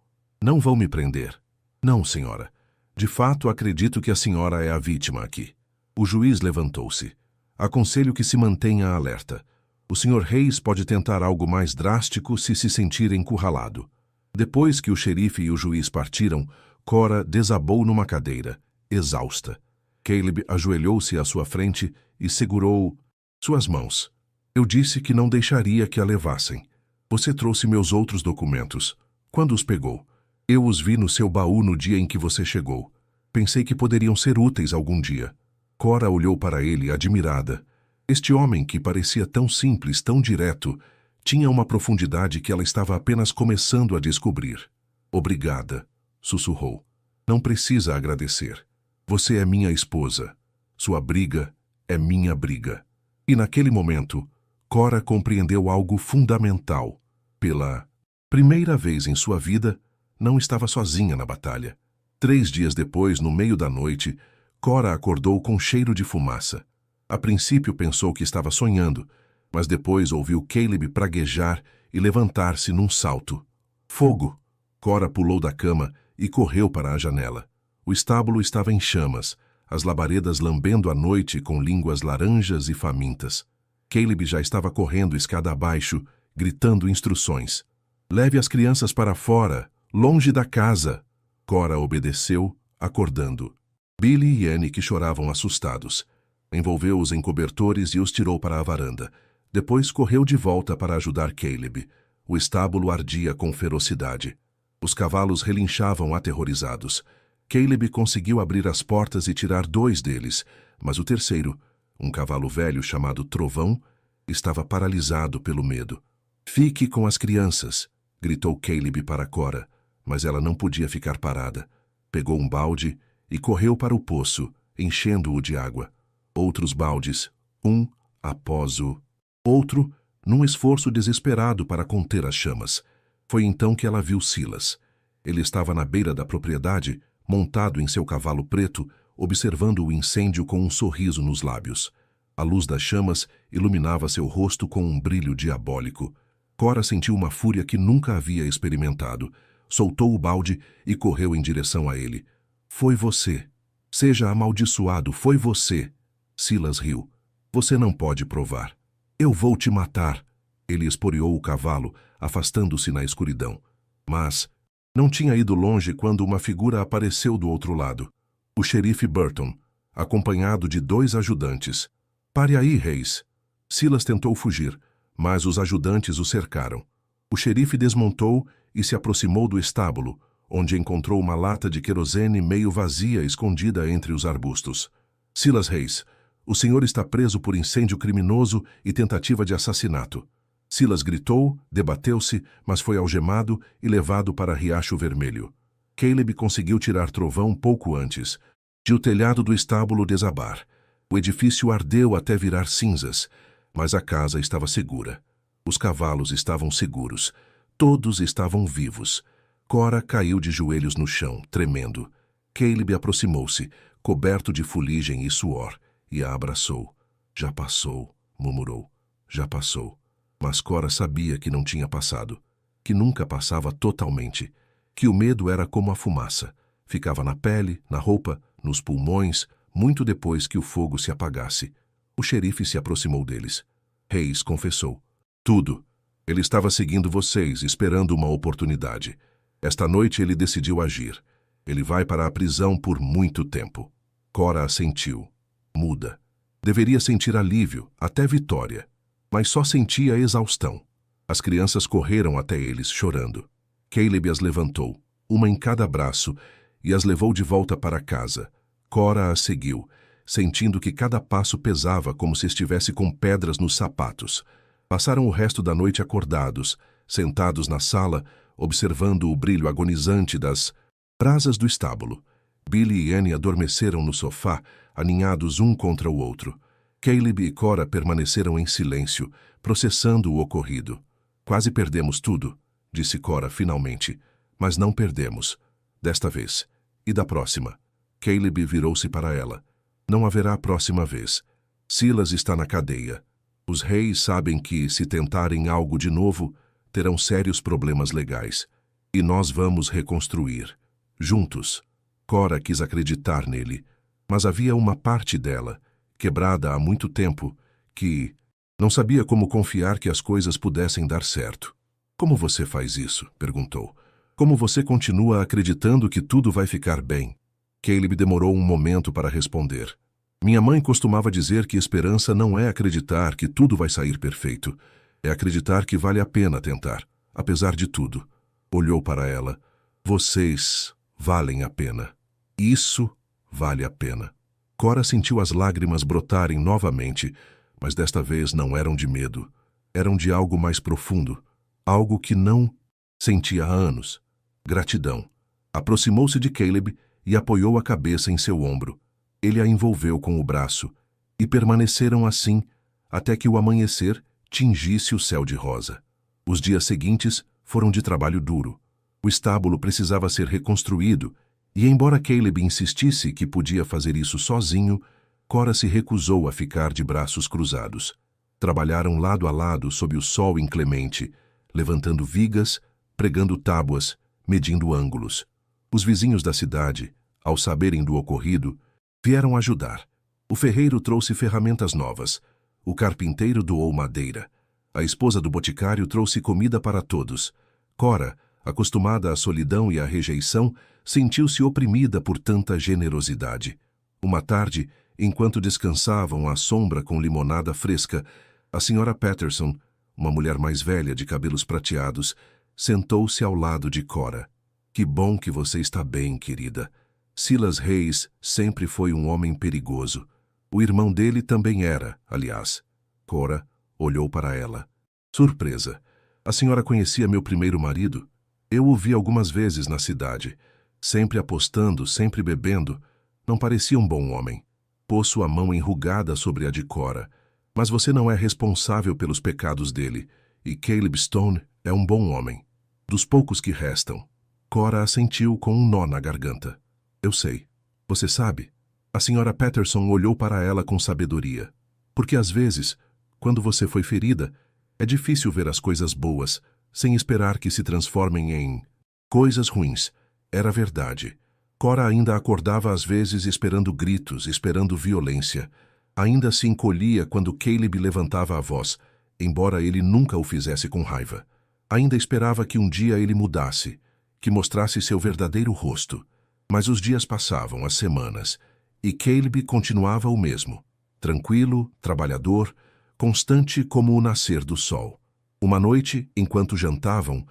não vão me prender. Não, senhora. De fato, acredito que a senhora é a vítima aqui. O juiz levantou-se. Aconselho que se mantenha alerta. O Sr. Hayes pode tentar algo mais drástico se sentir encurralado. Depois que o xerife e o juiz partiram, Cora desabou numa cadeira, exausta. Caleb ajoelhou-se à sua frente e segurou suas mãos. Eu disse que não deixaria que a levassem. Você trouxe meus outros documentos. Quando os pegou? Eu os vi no seu baú no dia em que você chegou. Pensei que poderiam ser úteis algum dia. Cora olhou para ele, admirada. Este homem, que parecia tão simples, tão direto, tinha uma profundidade que ela estava apenas começando a descobrir. Obrigada, sussurrou. Não precisa agradecer. Você é minha esposa. Sua briga é minha briga. E naquele momento, Cora compreendeu algo fundamental. Pela primeira vez em sua vida, não estava sozinha na batalha. 3 dias depois, no meio da noite, Cora acordou com cheiro de fumaça. A princípio pensou que estava sonhando, mas depois ouviu Caleb praguejar e levantar-se num salto. Fogo! Cora pulou da cama e correu para a janela. O estábulo estava em chamas, as labaredas lambendo a noite com línguas laranjas e famintas. Caleb já estava correndo escada abaixo, gritando instruções. Leve as crianças para fora, longe da casa. Cora obedeceu, acordando. Billy e Annie, que choravam assustados. Envolveu-os em cobertores e os tirou para a varanda. Depois correu de volta para ajudar Caleb. O estábulo ardia com ferocidade. Os cavalos relinchavam aterrorizados. Caleb conseguiu abrir as portas e tirar 2 deles, mas o terceiro, um cavalo velho chamado Trovão, estava paralisado pelo medo. Fique com as crianças, gritou Caleb para Cora, mas ela não podia ficar parada. Pegou um balde e correu para o poço, enchendo-o de água. Outros baldes, um após o outro, num esforço desesperado para conter as chamas. Foi então que ela viu Silas. Ele estava na beira da propriedade, montado em seu cavalo preto, observando o incêndio com um sorriso nos lábios. A luz das chamas iluminava seu rosto com um brilho diabólico. Cora sentiu uma fúria que nunca havia experimentado. Soltou o balde e correu em direção a ele. Foi você. Seja amaldiçoado, foi você. Silas riu. Você não pode provar. Eu vou te matar. Ele esporeou o cavalo, afastando-se na escuridão. Mas não tinha ido longe quando uma figura apareceu do outro lado. O xerife Burton, acompanhado de 2 ajudantes. Pare aí, Hayes. Silas tentou fugir, mas os ajudantes o cercaram. O xerife desmontou e se aproximou do estábulo, onde encontrou uma lata de querosene meio vazia escondida entre os arbustos. Silas Hayes, o senhor está preso por incêndio criminoso e tentativa de assassinato. Silas gritou, debateu-se, mas foi algemado e levado para Riacho Vermelho. Caleb conseguiu tirar Trovão pouco antes de o telhado do estábulo desabar. O edifício ardeu até virar cinzas, mas a casa estava segura. Os cavalos estavam seguros. Todos estavam vivos. Cora caiu de joelhos no chão, tremendo. Caleb aproximou-se, coberto de fuligem e suor, e a abraçou. Já passou, murmurou. Já passou. Mas Cora sabia que não tinha passado, que nunca passava totalmente, que o medo era como a fumaça. Ficava na pele, na roupa, nos pulmões, muito depois que o fogo se apagasse. O xerife se aproximou deles. Hayes confessou. Tudo. Ele estava seguindo vocês, esperando uma oportunidade. Esta noite ele decidiu agir. Ele vai para a prisão por muito tempo. Cora assentiu. Muda. Deveria sentir alívio, até vitória. Mas só sentia exaustão. As crianças correram até eles, chorando. Caleb as levantou, uma em cada braço, e as levou de volta para casa. Cora as seguiu, sentindo que cada passo pesava como se estivesse com pedras nos sapatos. Passaram o resto da noite acordados, sentados na sala, observando o brilho agonizante das brasas do estábulo. Billy e Annie adormeceram no sofá, aninhados um contra o outro. Caleb e Cora permaneceram em silêncio, processando o ocorrido. Quase perdemos tudo, disse Cora finalmente. Mas não perdemos. Desta vez. E da próxima? Caleb virou-se para ela. Não haverá próxima vez. Silas está na cadeia. Os reis sabem que, se tentarem algo de novo, terão sérios problemas legais. E nós vamos reconstruir. Juntos. Cora quis acreditar nele, mas havia uma parte dela, quebrada há muito tempo, que não sabia como confiar que as coisas pudessem dar certo. Como você faz isso? Perguntou. Como você continua acreditando que tudo vai ficar bem? Caleb demorou um momento para responder. Minha mãe costumava dizer que esperança não é acreditar que tudo vai sair perfeito. É acreditar que vale a pena tentar, apesar de tudo. Olhou para ela. Vocês valem a pena. Isso vale a pena. Cora sentiu as lágrimas brotarem novamente, mas desta vez não eram de medo. Eram de algo mais profundo. Algo que não sentia há anos. Gratidão. Aproximou-se de Caleb e apoiou a cabeça em seu ombro. Ele a envolveu com o braço, e permaneceram assim até que o amanhecer tingisse o céu de rosa. Os dias seguintes foram de trabalho duro. O estábulo precisava ser reconstruído, e embora Caleb insistisse que podia fazer isso sozinho, Cora se recusou a ficar de braços cruzados. Trabalharam lado a lado sob o sol inclemente, levantando vigas, pregando tábuas, medindo ângulos. Os vizinhos da cidade, ao saberem do ocorrido, vieram ajudar. O ferreiro trouxe ferramentas novas. O carpinteiro doou madeira. A esposa do boticário trouxe comida para todos. Cora, acostumada à solidão e à rejeição, sentiu-se oprimida por tanta generosidade. Uma tarde, enquanto descansavam à sombra com limonada fresca, a senhora Patterson, uma mulher mais velha de cabelos prateados, sentou-se ao lado de Cora. Que bom que você está bem, querida. Silas Reis sempre foi um homem perigoso. O irmão dele também era, aliás. Cora olhou para ela. Surpresa. A senhora conhecia meu primeiro marido? Eu o vi algumas vezes na cidade. Sempre apostando, sempre bebendo. Não parecia um bom homem. Pôs sua mão enrugada sobre a de Cora. Mas você não é responsável pelos pecados dele. E Caleb Stone é um bom homem. Dos poucos que restam. Cora assentiu com um nó na garganta. Eu sei. Você sabe? A senhora Patterson olhou para ela com sabedoria. Porque às vezes, quando você foi ferida, é difícil ver as coisas boas, sem esperar que se transformem em coisas ruins. Era verdade. Cora ainda acordava às vezes esperando gritos, esperando violência. Ainda se encolhia quando Caleb levantava a voz, embora ele nunca o fizesse com raiva. Ainda esperava que um dia ele mudasse, que mostrasse seu verdadeiro rosto. Mas os dias passavam, as semanas, e Caleb continuava o mesmo. Tranquilo, trabalhador, constante como o nascer do sol. Uma noite, enquanto jantavam,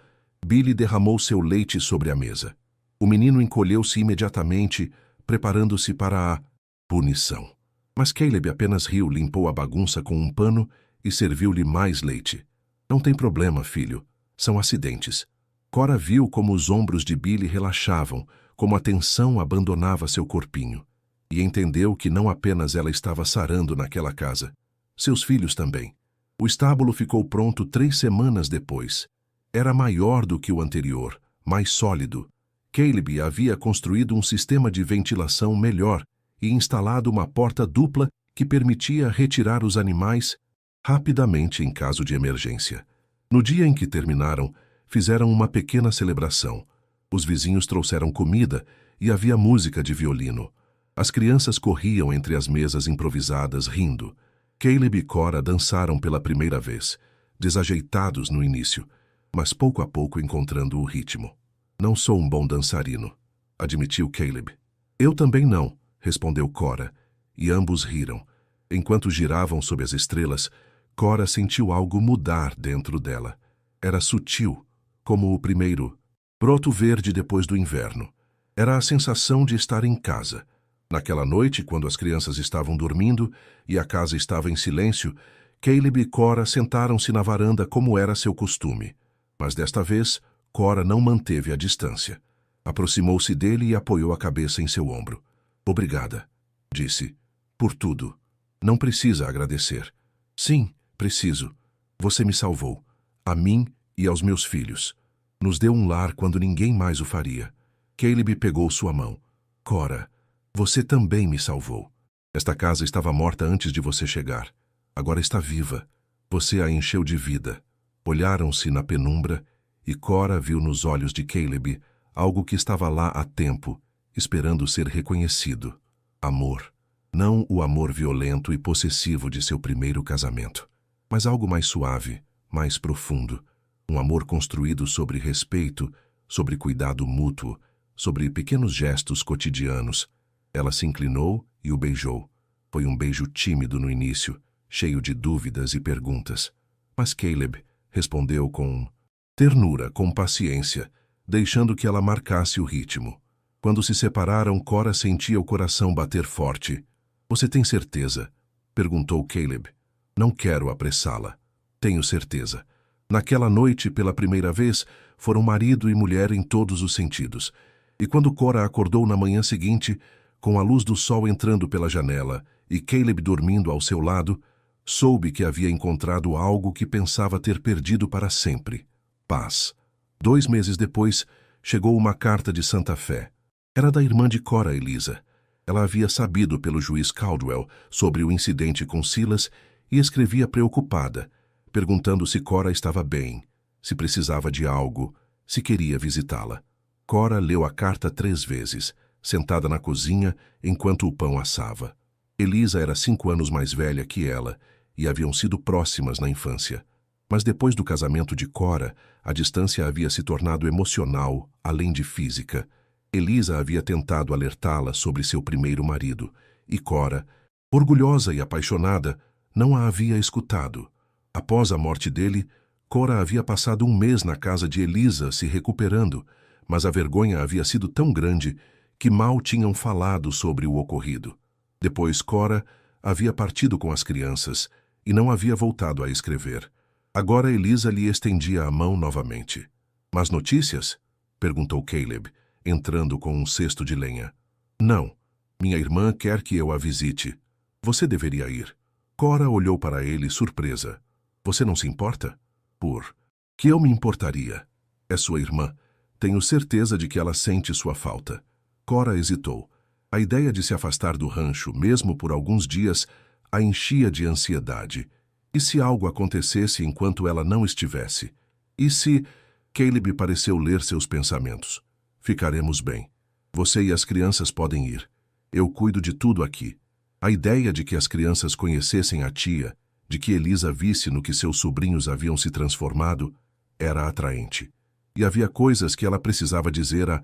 Billy derramou seu leite sobre a mesa. O menino encolheu-se imediatamente, preparando-se para a punição. Mas Caleb apenas riu, limpou a bagunça com um pano e serviu-lhe mais leite. Não tem problema, filho. São acidentes. Cora viu como os ombros de Billy relaxavam, como a tensão abandonava seu corpinho. E entendeu que não apenas ela estava sarando naquela casa. Seus filhos também. O estábulo ficou pronto 3 semanas depois. Era maior do que o anterior, mais sólido. Caleb havia construído um sistema de ventilação melhor e instalado uma porta dupla que permitia retirar os animais rapidamente em caso de emergência. No dia em que terminaram, fizeram uma pequena celebração. Os vizinhos trouxeram comida e havia música de violino. As crianças corriam entre as mesas improvisadas, rindo. Caleb e Cora dançaram pela primeira vez, desajeitados no início, mas pouco a pouco encontrando o ritmo. Não sou um bom dançarino. admitiu Caleb. Eu também não, respondeu Cora, e ambos riram. Enquanto giravam sob as estrelas, Cora sentiu algo mudar dentro dela. Era sutil, como o primeiro broto verde depois do inverno. Era a sensação de estar em casa. Naquela noite, quando as crianças estavam dormindo e a casa estava em silêncio, Caleb e Cora sentaram-se na varanda como era seu costume. Mas desta vez, Cora não manteve a distância. Aproximou-se dele e apoiou a cabeça em seu ombro. Obrigada, disse. Por tudo. Não precisa agradecer. Sim, preciso. Você me salvou. A mim e aos meus filhos. Nos deu um lar quando ninguém mais o faria. Caleb pegou sua mão. Cora, você também me salvou. Esta casa estava morta antes de você chegar. Agora está viva. Você a encheu de vida. Olharam-se na penumbra e Cora viu nos olhos de Caleb algo que estava lá há tempo, esperando ser reconhecido. Amor. Não o amor violento e possessivo de seu primeiro casamento, mas algo mais suave, mais profundo. Um amor construído sobre respeito, sobre cuidado mútuo, sobre pequenos gestos cotidianos. Ela se inclinou e o beijou. Foi um beijo tímido no início, cheio de dúvidas e perguntas. Mas Caleb respondeu com ternura, com paciência, deixando que ela marcasse o ritmo. Quando se separaram, Cora sentia o coração bater forte. Você tem certeza? Perguntou Caleb. Não quero apressá-la. Tenho certeza. Naquela noite, pela primeira vez, foram marido e mulher em todos os sentidos. E quando Cora acordou na manhã seguinte, com a luz do sol entrando pela janela e Caleb dormindo ao seu lado, soube que havia encontrado algo que pensava ter perdido para sempre. Paz. 2 meses depois, chegou uma carta de Santa Fé. Era da irmã de Cora, Elisa. Ela havia sabido pelo juiz Caldwell sobre o incidente com Silas e escrevia preocupada, perguntando se Cora estava bem, se precisava de algo, se queria visitá-la. Cora leu a carta 3 vezes, sentada na cozinha enquanto o pão assava. Elisa era 5 anos mais velha que ela e haviam sido próximas na infância. Mas depois do casamento de Cora, a distância havia se tornado emocional, além de física. Elisa havia tentado alertá-la sobre seu primeiro marido, e Cora, orgulhosa e apaixonada, não a havia escutado. Após a morte dele, Cora havia passado 1 mês na casa de Elisa se recuperando, mas a vergonha havia sido tão grande que mal tinham falado sobre o ocorrido. Depois Cora havia partido com as crianças e não havia voltado a escrever. Agora Elisa lhe estendia a mão novamente. Mas notícias? Perguntou Caleb, entrando com um cesto de lenha. Não. Minha irmã quer que eu a visite. Você deveria ir. Cora olhou para ele surpresa. Você não se importa? Por que eu me importaria? É sua irmã. Tenho certeza de que ela sente sua falta. Cora hesitou. A ideia de se afastar do rancho, mesmo por alguns dias, a enchia de ansiedade. E se algo acontecesse enquanto ela não estivesse? E se... Caleb pareceu ler seus pensamentos. Ficaremos bem. Você e as crianças podem ir. Eu cuido de tudo aqui. A ideia de que as crianças conhecessem a tia, de que Elisa visse no que seus sobrinhos haviam se transformado, era atraente. E havia coisas que ela precisava dizer a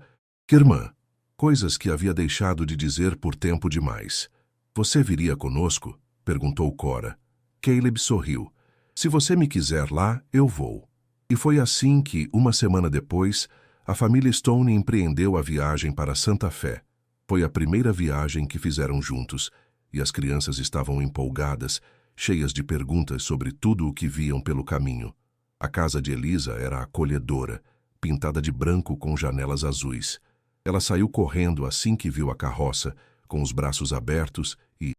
irmã, coisas que havia deixado de dizer por tempo demais. Você viria conosco? Perguntou Cora. Caleb sorriu. Se você me quiser lá, eu vou. E foi assim que, 1 semana depois, a família Stone empreendeu a viagem para Santa Fé. Foi a primeira viagem que fizeram juntos, e as crianças estavam empolgadas, cheias de perguntas sobre tudo o que viam pelo caminho. A casa de Elisa era acolhedora, pintada de branco com janelas azuis. Ela saiu correndo assim que viu a carroça, com os braços abertos e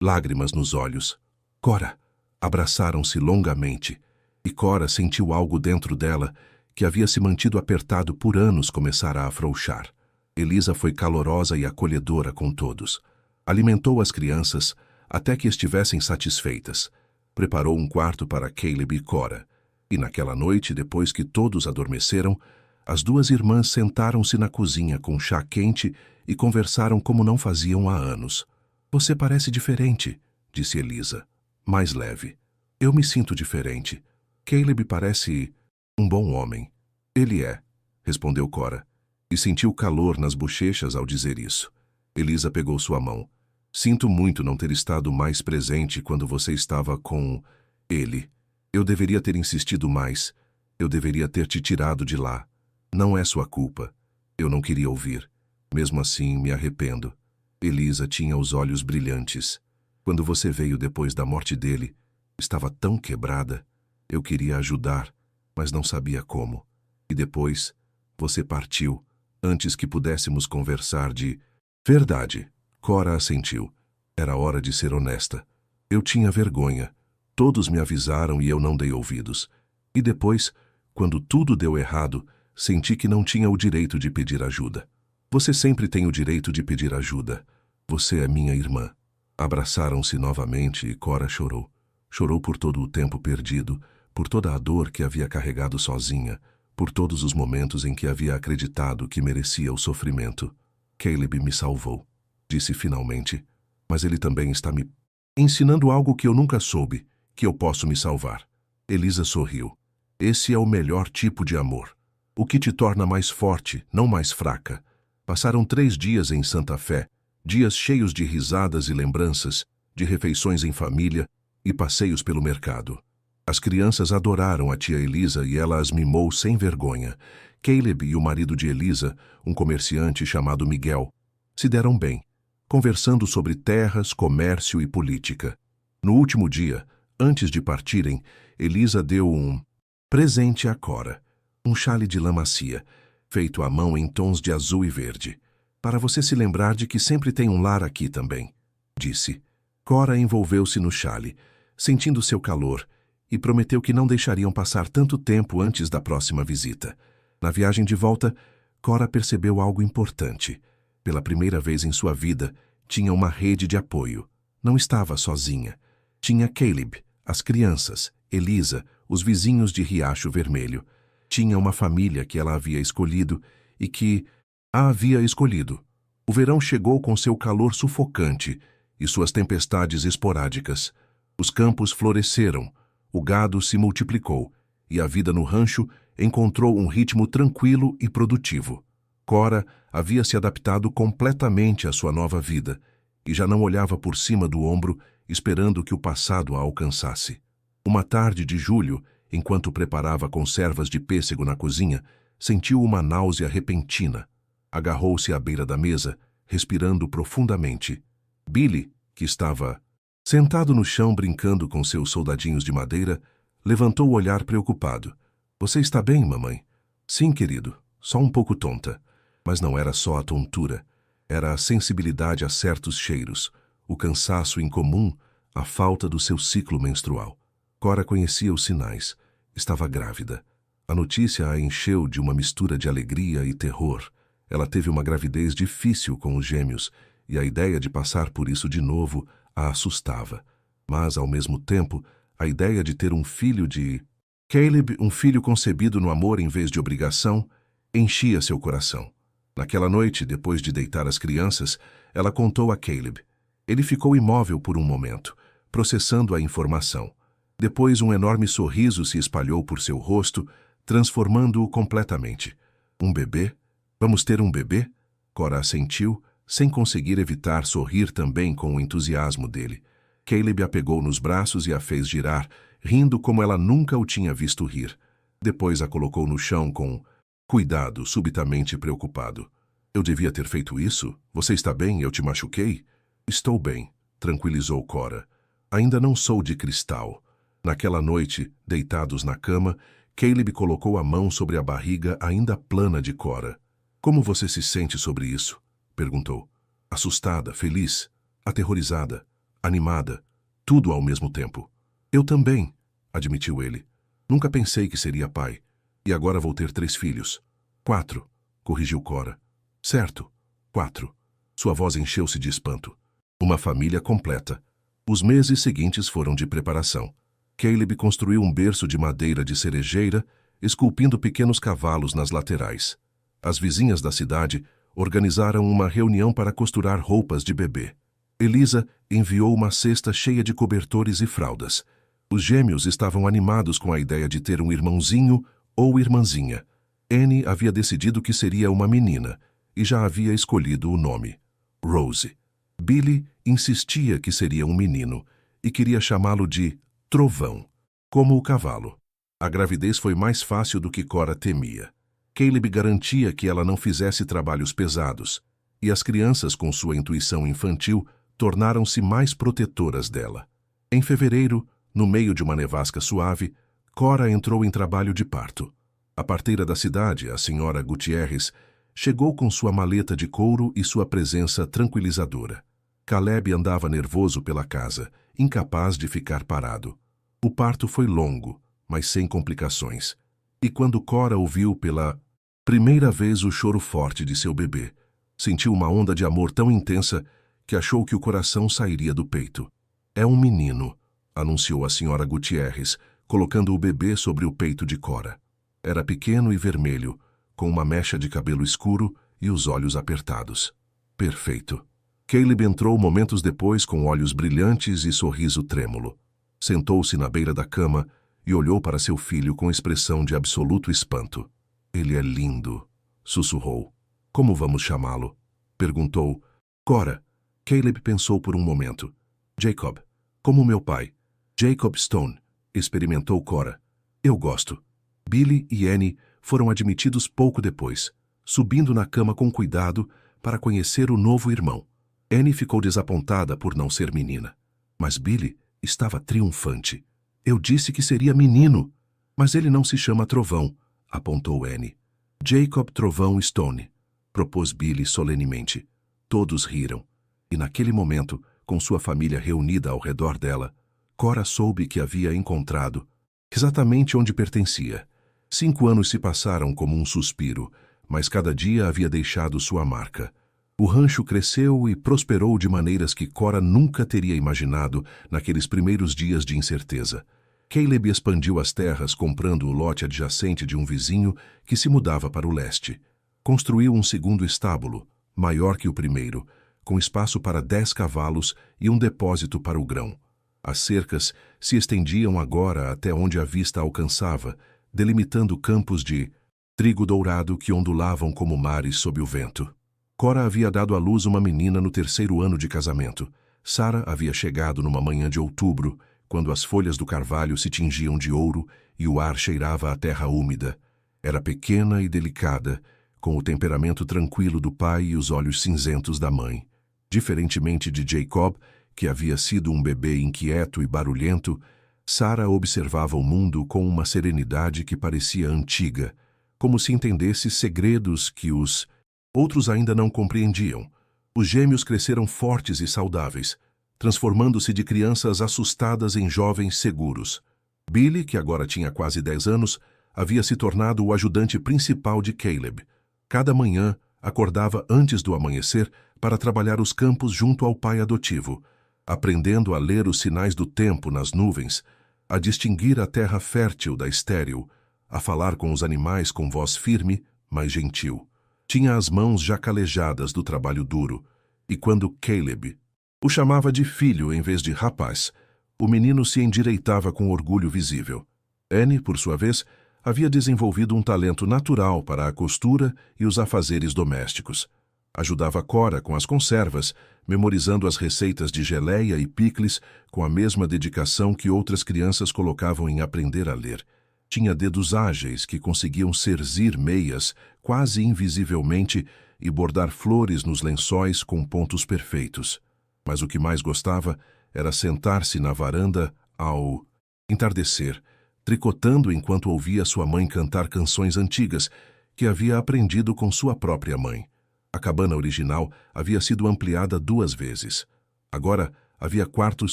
lágrimas nos olhos. Cora! Abraçaram-se longamente, e Cora sentiu algo dentro dela que havia se mantido apertado por anos começar a afrouxar. Elisa foi calorosa e acolhedora com todos. Alimentou as crianças até que estivessem satisfeitas. Preparou um quarto para Caleb e Cora. E naquela noite, depois que todos adormeceram, as 2 irmãs sentaram-se na cozinha com chá quente e conversaram como não faziam há anos. Você parece diferente, disse Elisa. Mais leve. Eu me sinto diferente. Caleb parece um bom homem. Ele é, respondeu Cora. e sentiu calor nas bochechas ao dizer isso. Elisa pegou sua mão. Sinto muito não ter estado mais presente quando você estava com ele. Eu deveria ter insistido mais. Eu deveria ter te tirado de lá. Não é sua culpa. Eu não queria ouvir. Mesmo assim, me arrependo. Elisa tinha os olhos brilhantes. Quando você veio depois da morte dele, estava tão quebrada. Eu queria ajudar, mas não sabia como. E depois, você partiu, antes que pudéssemos conversar de... Verdade. Cora assentiu. Era hora de ser honesta. Eu tinha vergonha. Todos me avisaram e eu não dei ouvidos. E depois, quando tudo deu errado, senti que não tinha o direito de pedir ajuda. Você sempre tem o direito de pedir ajuda. Você é minha irmã. Abraçaram-se novamente e Cora chorou. Chorou por todo o tempo perdido, por toda a dor que havia carregado sozinha, por todos os momentos em que havia acreditado que merecia o sofrimento. Caleb me salvou, disse finalmente, mas ele também está me ensinando algo que eu nunca soube, que eu posso me salvar. Elisa sorriu. Esse é o melhor tipo de amor. O que te torna mais forte, não mais fraca. Passaram 3 dias em Santa Fé, dias cheios de risadas e lembranças, de refeições em família e passeios pelo mercado. As crianças adoraram a tia Elisa e ela as mimou sem vergonha. Caleb e o marido de Elisa, um comerciante chamado Miguel, se deram bem, conversando sobre terras, comércio e política. No último dia, antes de partirem, Elisa deu um presente a Cora, um chale de lã macia, feito à mão em tons de azul e verde. Para você se lembrar de que sempre tem um lar aqui também, disse. Cora envolveu-se no chale, sentindo seu calor, e prometeu que não deixariam passar tanto tempo antes da próxima visita. Na viagem de volta, Cora percebeu algo importante. Pela primeira vez em sua vida, tinha uma rede de apoio. Não estava sozinha. Tinha Caleb, as crianças, Elisa, os vizinhos de Riacho Vermelho. Tinha uma família que ela havia escolhido e que a havia escolhido. O verão chegou com seu calor sufocante e suas tempestades esporádicas. Os campos floresceram, o gado se multiplicou e a vida no rancho encontrou um ritmo tranquilo e produtivo. Cora havia se adaptado completamente à sua nova vida e já não olhava por cima do ombro esperando que o passado a alcançasse. Uma tarde de julho, enquanto preparava conservas de pêssego na cozinha, sentiu uma náusea repentina. Agarrou-se à beira da mesa, respirando profundamente. Billy, que estava sentado no chão brincando com seus soldadinhos de madeira, levantou o olhar preocupado. Você está bem, mamãe? Sim, querido, só um pouco tonta. Mas não era só a tontura. Era a sensibilidade a certos cheiros, o cansaço incomum, a falta do seu ciclo menstrual. Cora conhecia os sinais. Estava grávida. A notícia a encheu de uma mistura de alegria e terror. Ela teve uma gravidez difícil com os gêmeos, e a ideia de passar por isso de novo a assustava. Mas, ao mesmo tempo, a ideia de ter um filho de Caleb, um filho concebido no amor em vez de obrigação, enchia seu coração. Naquela noite, depois de deitar as crianças, ela contou a Caleb. Ele ficou imóvel por um momento, processando a informação. Depois, um enorme sorriso se espalhou por seu rosto, transformando-o completamente. Um bebê? Vamos ter um bebê? Cora assentiu, sem conseguir evitar sorrir também com o entusiasmo dele. Caleb a pegou nos braços e a fez girar, rindo como ela nunca o tinha visto rir. Depois a colocou no chão com cuidado, subitamente preocupado. Eu devia ter feito isso? Você está bem? Eu te machuquei? Estou bem, tranquilizou Cora. Ainda não sou de cristal. Naquela noite, deitados na cama, Caleb colocou a mão sobre a barriga ainda plana de Cora. Como você se sente sobre isso? Perguntou. Assustada, feliz, aterrorizada, animada, tudo ao mesmo tempo. Eu também, admitiu ele. Nunca pensei que seria pai. E agora vou ter 3 filhos. 4, corrigiu Cora. Certo, 4. Sua voz encheu-se de espanto. Uma família completa. Os meses seguintes foram de preparação. Caleb construiu um berço de madeira de cerejeira, esculpindo pequenos cavalos nas laterais. As vizinhas da cidade organizaram uma reunião para costurar roupas de bebê. Elisa enviou uma cesta cheia de cobertores e fraldas. Os gêmeos estavam animados com a ideia de ter um irmãozinho ou irmãzinha. Annie havia decidido que seria uma menina e já havia escolhido o nome, Rose. Billy insistia que seria um menino e queria chamá-lo de Trovão, como o cavalo. A gravidez foi mais fácil do que Cora temia. Caleb garantia que ela não fizesse trabalhos pesados, e as crianças, com sua intuição infantil, tornaram-se mais protetoras dela. Em fevereiro, no meio de uma nevasca suave, Cora entrou em trabalho de parto. A parteira da cidade, a senhora Gutierrez, chegou com sua maleta de couro e sua presença tranquilizadora. Caleb andava nervoso pela casa, incapaz de ficar parado. O parto foi longo, mas sem complicações. E quando Cora ouviu pela primeira vez o choro forte de seu bebê, sentiu uma onda de amor tão intensa que achou que o coração sairia do peito. É um menino, anunciou a senhora Gutierrez, colocando o bebê sobre o peito de Cora. Era pequeno e vermelho, com uma mecha de cabelo escuro e os olhos apertados. Perfeito. Caleb entrou momentos depois com olhos brilhantes e sorriso trêmulo. Sentou-se na beira da cama e olhou para seu filho com expressão de absoluto espanto. Ele é lindo, sussurrou. Como vamos chamá-lo? Perguntou. Cora. Caleb pensou por um momento. Jacob, como meu pai. Jacob Stone, experimentou Cora. Eu gosto. Billy e Annie foram admitidos pouco depois, subindo na cama com cuidado para conhecer o novo irmão. Annie ficou desapontada por não ser menina, mas Billy estava triunfante. Eu disse que seria menino, mas ele não se chama Trovão, apontou Annie. Jacob Trovão Stone, propôs Billy solenemente. Todos riram, e naquele momento, com sua família reunida ao redor dela, Cora soube que havia encontrado exatamente onde pertencia. 5 anos se passaram como um suspiro, mas cada dia havia deixado sua marca. O rancho cresceu e prosperou de maneiras que Cora nunca teria imaginado naqueles primeiros dias de incerteza. Caleb expandiu as terras comprando o lote adjacente de um vizinho que se mudava para o leste. Construiu um segundo estábulo, maior que o primeiro, com espaço para 10 cavalos e um depósito para o grão. As cercas se estendiam agora até onde a vista alcançava, delimitando campos de trigo dourado que ondulavam como mares sob o vento. Cora havia dado à luz uma menina no 3º ano de casamento. Sarah havia chegado numa manhã de outubro, quando as folhas do carvalho se tingiam de ouro e o ar cheirava a terra úmida. Era pequena e delicada, com o temperamento tranquilo do pai e os olhos cinzentos da mãe. Diferentemente de Jacob, que havia sido um bebê inquieto e barulhento, Sarah observava o mundo com uma serenidade que parecia antiga, como se entendesse segredos que os outros ainda não compreendiam. Os gêmeos cresceram fortes e saudáveis, transformando-se de crianças assustadas em jovens seguros. Billy, que agora tinha quase 10 anos, havia se tornado o ajudante principal de Caleb. Cada manhã, acordava antes do amanhecer para trabalhar os campos junto ao pai adotivo, aprendendo a ler os sinais do tempo nas nuvens, a distinguir a terra fértil da estéril, a falar com os animais com voz firme, mas gentil. Tinha as mãos já calejadas do trabalho duro, e quando Caleb o chamava de filho em vez de rapaz, o menino se endireitava com orgulho visível. Annie, por sua vez, havia desenvolvido um talento natural para a costura e os afazeres domésticos. Ajudava Cora com as conservas, memorizando as receitas de geleia e picles com a mesma dedicação que outras crianças colocavam em aprender a ler. Tinha dedos ágeis que conseguiam cerzir meias quase invisivelmente e bordar flores nos lençóis com pontos perfeitos. Mas o que mais gostava era sentar-se na varanda ao entardecer, tricotando enquanto ouvia sua mãe cantar canções antigas que havia aprendido com sua própria mãe. A cabana original havia sido ampliada 2 vezes. Agora havia quartos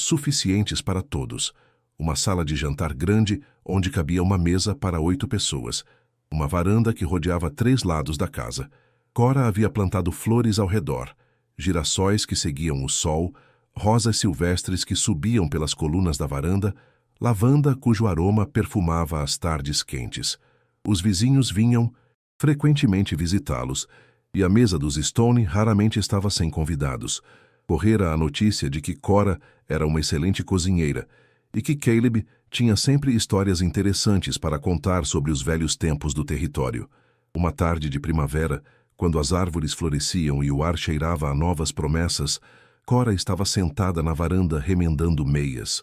suficientes para todos. Uma sala de jantar grande onde cabia uma mesa para 8 pessoas. Uma varanda que rodeava 3 lados da casa. Cora havia plantado flores ao redor, girassóis que seguiam o sol, rosas silvestres que subiam pelas colunas da varanda, lavanda cujo aroma perfumava as tardes quentes. Os vizinhos vinham frequentemente visitá-los, e a mesa dos Stone raramente estava sem convidados. Correra a notícia de que Cora era uma excelente cozinheira e que Caleb tinha sempre histórias interessantes para contar sobre os velhos tempos do território. Uma tarde de primavera, quando as árvores floresciam e o ar cheirava a novas promessas, Cora estava sentada na varanda remendando meias.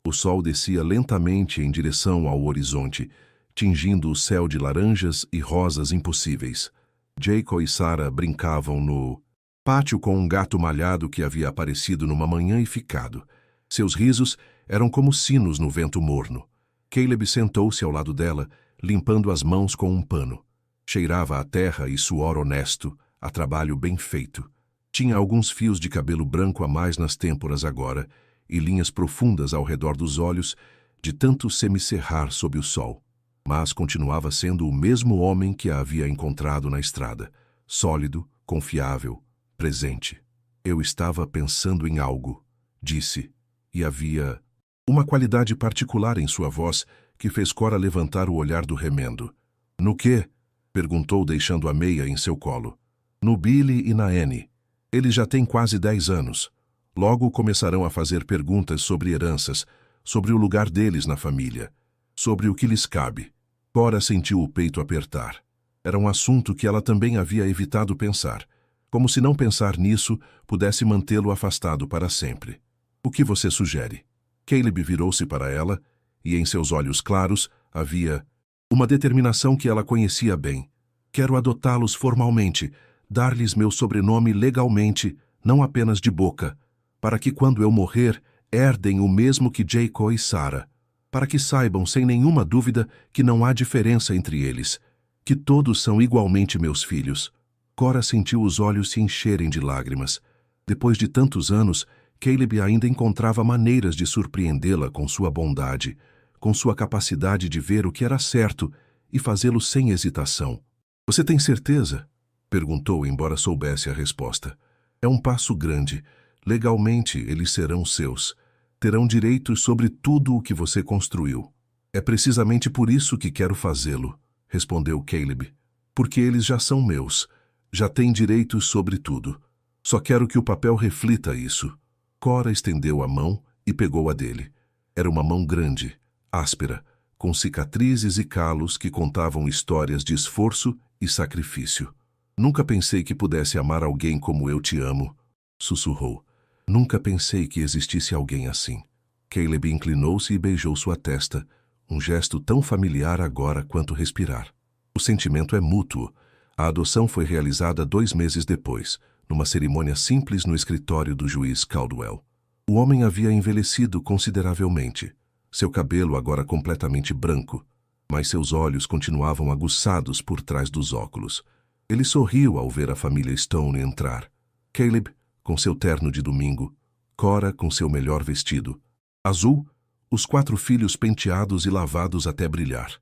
O sol descia lentamente em direção ao horizonte, tingindo o céu de laranjas e rosas impossíveis. Jacob e Sarah brincavam no pátio com um gato malhado que havia aparecido numa manhã e ficado. Seus risos eram como sinos no vento morno. Caleb sentou-se ao lado dela, limpando as mãos com um pano. Cheirava a terra e suor honesto, a trabalho bem feito. Tinha alguns fios de cabelo branco a mais nas têmporas agora, e linhas profundas ao redor dos olhos, de tanto semicerrar sob o sol. Mas continuava sendo o mesmo homem que a havia encontrado na estrada, sólido, confiável, presente. Eu estava pensando em algo, disse, e havia uma qualidade particular em sua voz que fez Cora levantar o olhar do remendo. No quê? Perguntou deixando a meia em seu colo. No Billy e na Annie. Eles já têm quase 10 anos. Logo começarão a fazer perguntas sobre heranças, sobre o lugar deles na família, sobre o que lhes cabe. Cora sentiu o peito apertar. Era um assunto que ela também havia evitado pensar, como se não pensar nisso pudesse mantê-lo afastado para sempre. O que você sugere? Caleb virou-se para ela, e em seus olhos claros havia uma determinação que ela conhecia bem. Quero adotá-los formalmente, dar-lhes meu sobrenome legalmente, não apenas de boca, para que quando eu morrer, herdem o mesmo que Jacob e Sarah, para que saibam sem nenhuma dúvida que não há diferença entre eles, que todos são igualmente meus filhos. Cora sentiu os olhos se encherem de lágrimas. Depois de tantos anos, Caleb ainda encontrava maneiras de surpreendê-la com sua bondade, com sua capacidade de ver o que era certo e fazê-lo sem hesitação. Você tem certeza? Perguntou, embora soubesse a resposta. É um passo grande. Legalmente, eles serão seus. Terão direitos sobre tudo o que você construiu. É precisamente por isso que quero fazê-lo, respondeu Caleb. Porque eles já são meus. Já têm direitos sobre tudo. Só quero que o papel reflita isso. Cora estendeu a mão e pegou a dele. Era uma mão grande, áspera, com cicatrizes e calos que contavam histórias de esforço e sacrifício. Nunca pensei que pudesse amar alguém como eu te amo, sussurrou. Nunca pensei que existisse alguém assim. Caleb inclinou-se e beijou sua testa, um gesto tão familiar agora quanto respirar. O sentimento é mútuo. A adoção foi realizada 2 meses depois, numa cerimônia simples no escritório do juiz Caldwell. O homem havia envelhecido consideravelmente, seu cabelo agora completamente branco, mas seus olhos continuavam aguçados por trás dos óculos. Ele sorriu ao ver a família Stone entrar. Caleb, com seu terno de domingo, Cora com seu melhor vestido. Azul, os 4 filhos penteados e lavados até brilhar.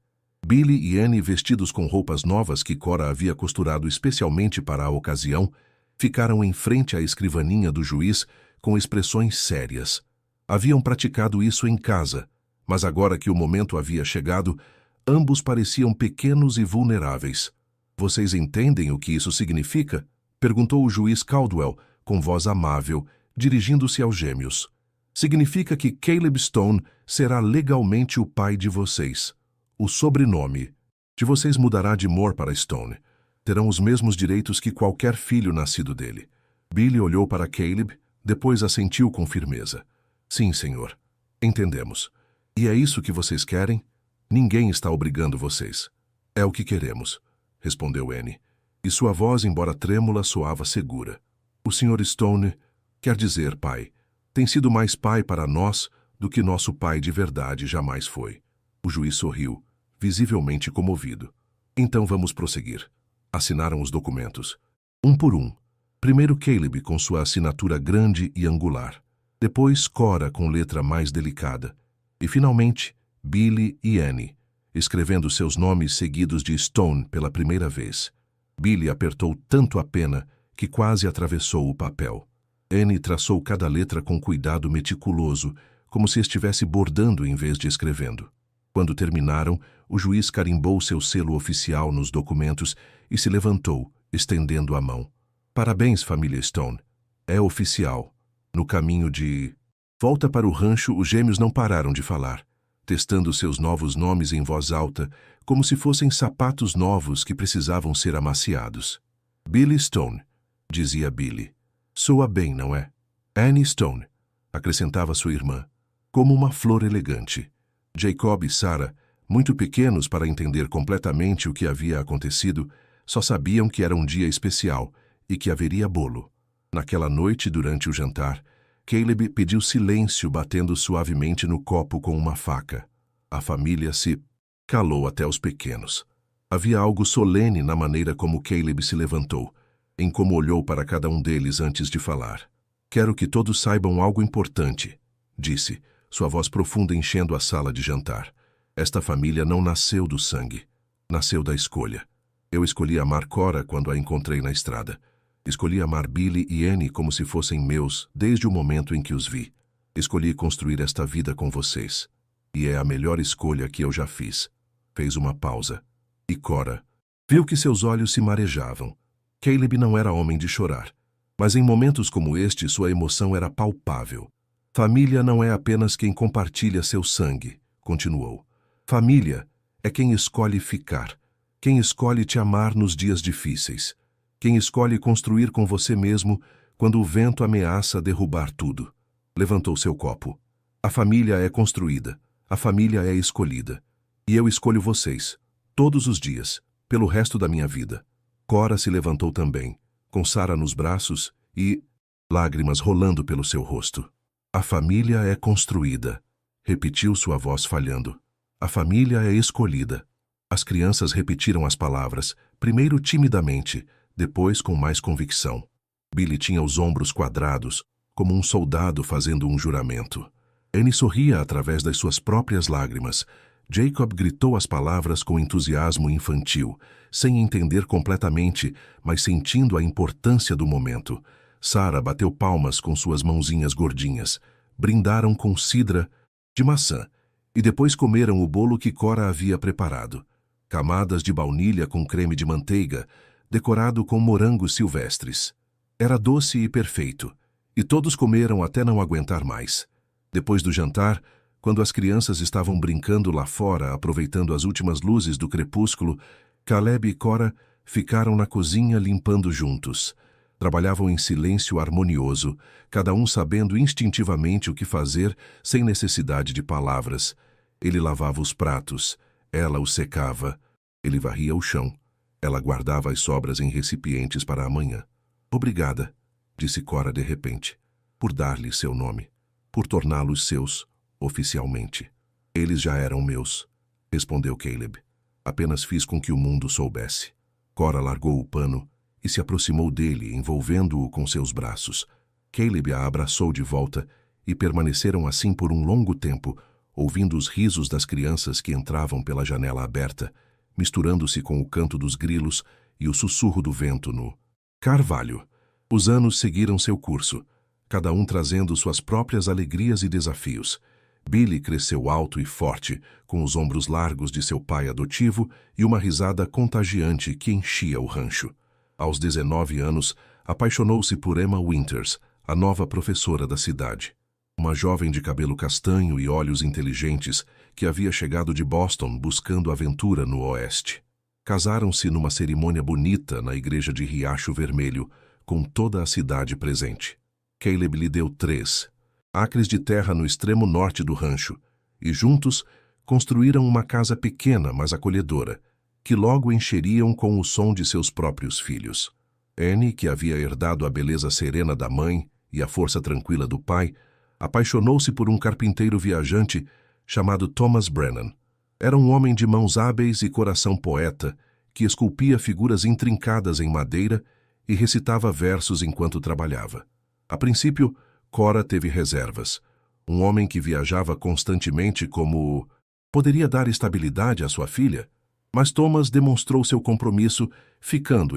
Billy e Annie vestidos com roupas novas que Cora havia costurado especialmente para a ocasião, ficaram em frente à escrivaninha do juiz com expressões sérias. Haviam praticado isso em casa, mas agora que o momento havia chegado, ambos pareciam pequenos e vulneráveis. Vocês entendem o que isso significa? Perguntou o juiz Caldwell, com voz amável, dirigindo-se aos gêmeos. Significa que Caleb Stone será legalmente o pai de vocês. O sobrenome de vocês mudará de Moore para Stone. Terão os mesmos direitos que qualquer filho nascido dele. Billy olhou para Caleb, depois assentiu com firmeza. Sim, senhor. Entendemos. E é isso que vocês querem? Ninguém está obrigando vocês. É o que queremos, respondeu Annie. E sua voz, embora trêmula, soava segura. O Sr. Stone, quer dizer, pai, tem sido mais pai para nós do que nosso pai de verdade jamais foi. O juiz sorriu, visivelmente comovido. Então vamos prosseguir. Assinaram os documentos. Um por um. Primeiro Caleb com sua assinatura grande e angular. Depois Cora com letra mais delicada. E finalmente Billy e Annie, escrevendo seus nomes seguidos de Stone pela primeira vez. Billy apertou tanto a pena que quase atravessou o papel. Annie traçou cada letra com cuidado meticuloso, como se estivesse bordando em vez de escrevendo. Quando terminaram, o juiz carimbou seu selo oficial nos documentos e se levantou, estendendo a mão. Parabéns, família Stone. É oficial. No caminho de volta para o rancho, os gêmeos não pararam de falar. testando seus novos nomes em voz alta, como se fossem sapatos novos que precisavam ser amaciados. Billy Stone, dizia Billy. Soa bem, não é? Annie Stone, acrescentava sua irmã, como uma flor elegante. Jacob e Sarah, muito pequenos para entender completamente o que havia acontecido, só sabiam que era um dia especial e que haveria bolo. Naquela noite, durante o jantar, Caleb pediu silêncio, batendo suavemente no copo com uma faca. A família se calou, até os pequenos. Havia algo solene na maneira como Caleb se levantou, em como olhou para cada um deles antes de falar. Quero que todos saibam algo importante, disse, sua voz profunda enchendo a sala de jantar. Esta família não nasceu do sangue. Nasceu da escolha. Eu escolhi amar Cora quando a encontrei na estrada. Escolhi amar Billy e Annie como se fossem meus desde o momento em que os vi. Escolhi construir esta vida com vocês. E é a melhor escolha que eu já fiz. Fez uma pausa. E Cora viu que seus olhos se marejavam. Caleb não era homem de chorar. Mas em momentos como este, sua emoção era palpável. Família não é apenas quem compartilha seu sangue, continuou. Família é quem escolhe ficar, quem escolhe te amar nos dias difíceis, quem escolhe construir com você mesmo quando o vento ameaça derrubar tudo. Levantou seu copo. A família é construída, a família é escolhida. E eu escolho vocês, todos os dias, pelo resto da minha vida. Cora se levantou também, com Sarah nos braços e lágrimas rolando pelo seu rosto. A família é construída, repetiu sua voz falhando. A família é escolhida. As crianças repetiram as palavras, primeiro timidamente, depois com mais convicção. Billy tinha os ombros quadrados, como um soldado fazendo um juramento. Annie sorria através das suas próprias lágrimas. Jacob gritou as palavras com entusiasmo infantil, sem entender completamente, mas sentindo a importância do momento. Sarah bateu palmas com suas mãozinhas gordinhas. Brindaram com cidra de maçã e depois comeram o bolo que Cora havia preparado. Camadas de baunilha com creme de manteiga, decorado com morangos silvestres. Era doce e perfeito, e todos comeram até não aguentar mais. Depois do jantar, quando as crianças estavam brincando lá fora, aproveitando as últimas luzes do crepúsculo, Caleb e Cora ficaram na cozinha limpando juntos. Trabalhavam em silêncio harmonioso, cada um sabendo instintivamente o que fazer sem necessidade de palavras. Ele lavava os pratos, ela os secava. Ele varria o chão. Ela guardava as sobras em recipientes para amanhã. Obrigada, disse Cora de repente, por dar-lhe seu nome, por torná-los seus, oficialmente. Eles já eram meus, respondeu Caleb. Apenas fiz com que o mundo soubesse. Cora largou o pano e se aproximou dele, envolvendo-o com seus braços. Caleb a abraçou de volta e permaneceram assim por um longo tempo, ouvindo os risos das crianças que entravam pela janela aberta, misturando-se com o canto dos grilos e o sussurro do vento no carvalho. Os anos seguiram seu curso, cada um trazendo suas próprias alegrias e desafios. Billy cresceu alto e forte, com os ombros largos de seu pai adotivo e uma risada contagiante que enchia o rancho. Aos 19 anos, apaixonou-se por Emma Winters, a nova professora da cidade. Uma jovem de cabelo castanho e olhos inteligentes que havia chegado de Boston buscando aventura no oeste. Casaram-se numa cerimônia bonita na igreja de Riacho Vermelho, com toda a cidade presente. Caleb lhe deu 3 acres de terra no extremo norte do rancho, e juntos construíram uma casa pequena, mas acolhedora, que logo encheriam com o som de seus próprios filhos. Annie, que havia herdado a beleza serena da mãe e a força tranquila do pai, apaixonou-se por um carpinteiro viajante chamado Thomas Brennan. Era um homem de mãos hábeis e coração poeta, que esculpia figuras intrincadas em madeira e recitava versos enquanto trabalhava. A princípio, Cora teve reservas. Um homem que viajava constantemente poderia dar estabilidade à sua filha? Mas Thomas demonstrou seu compromisso,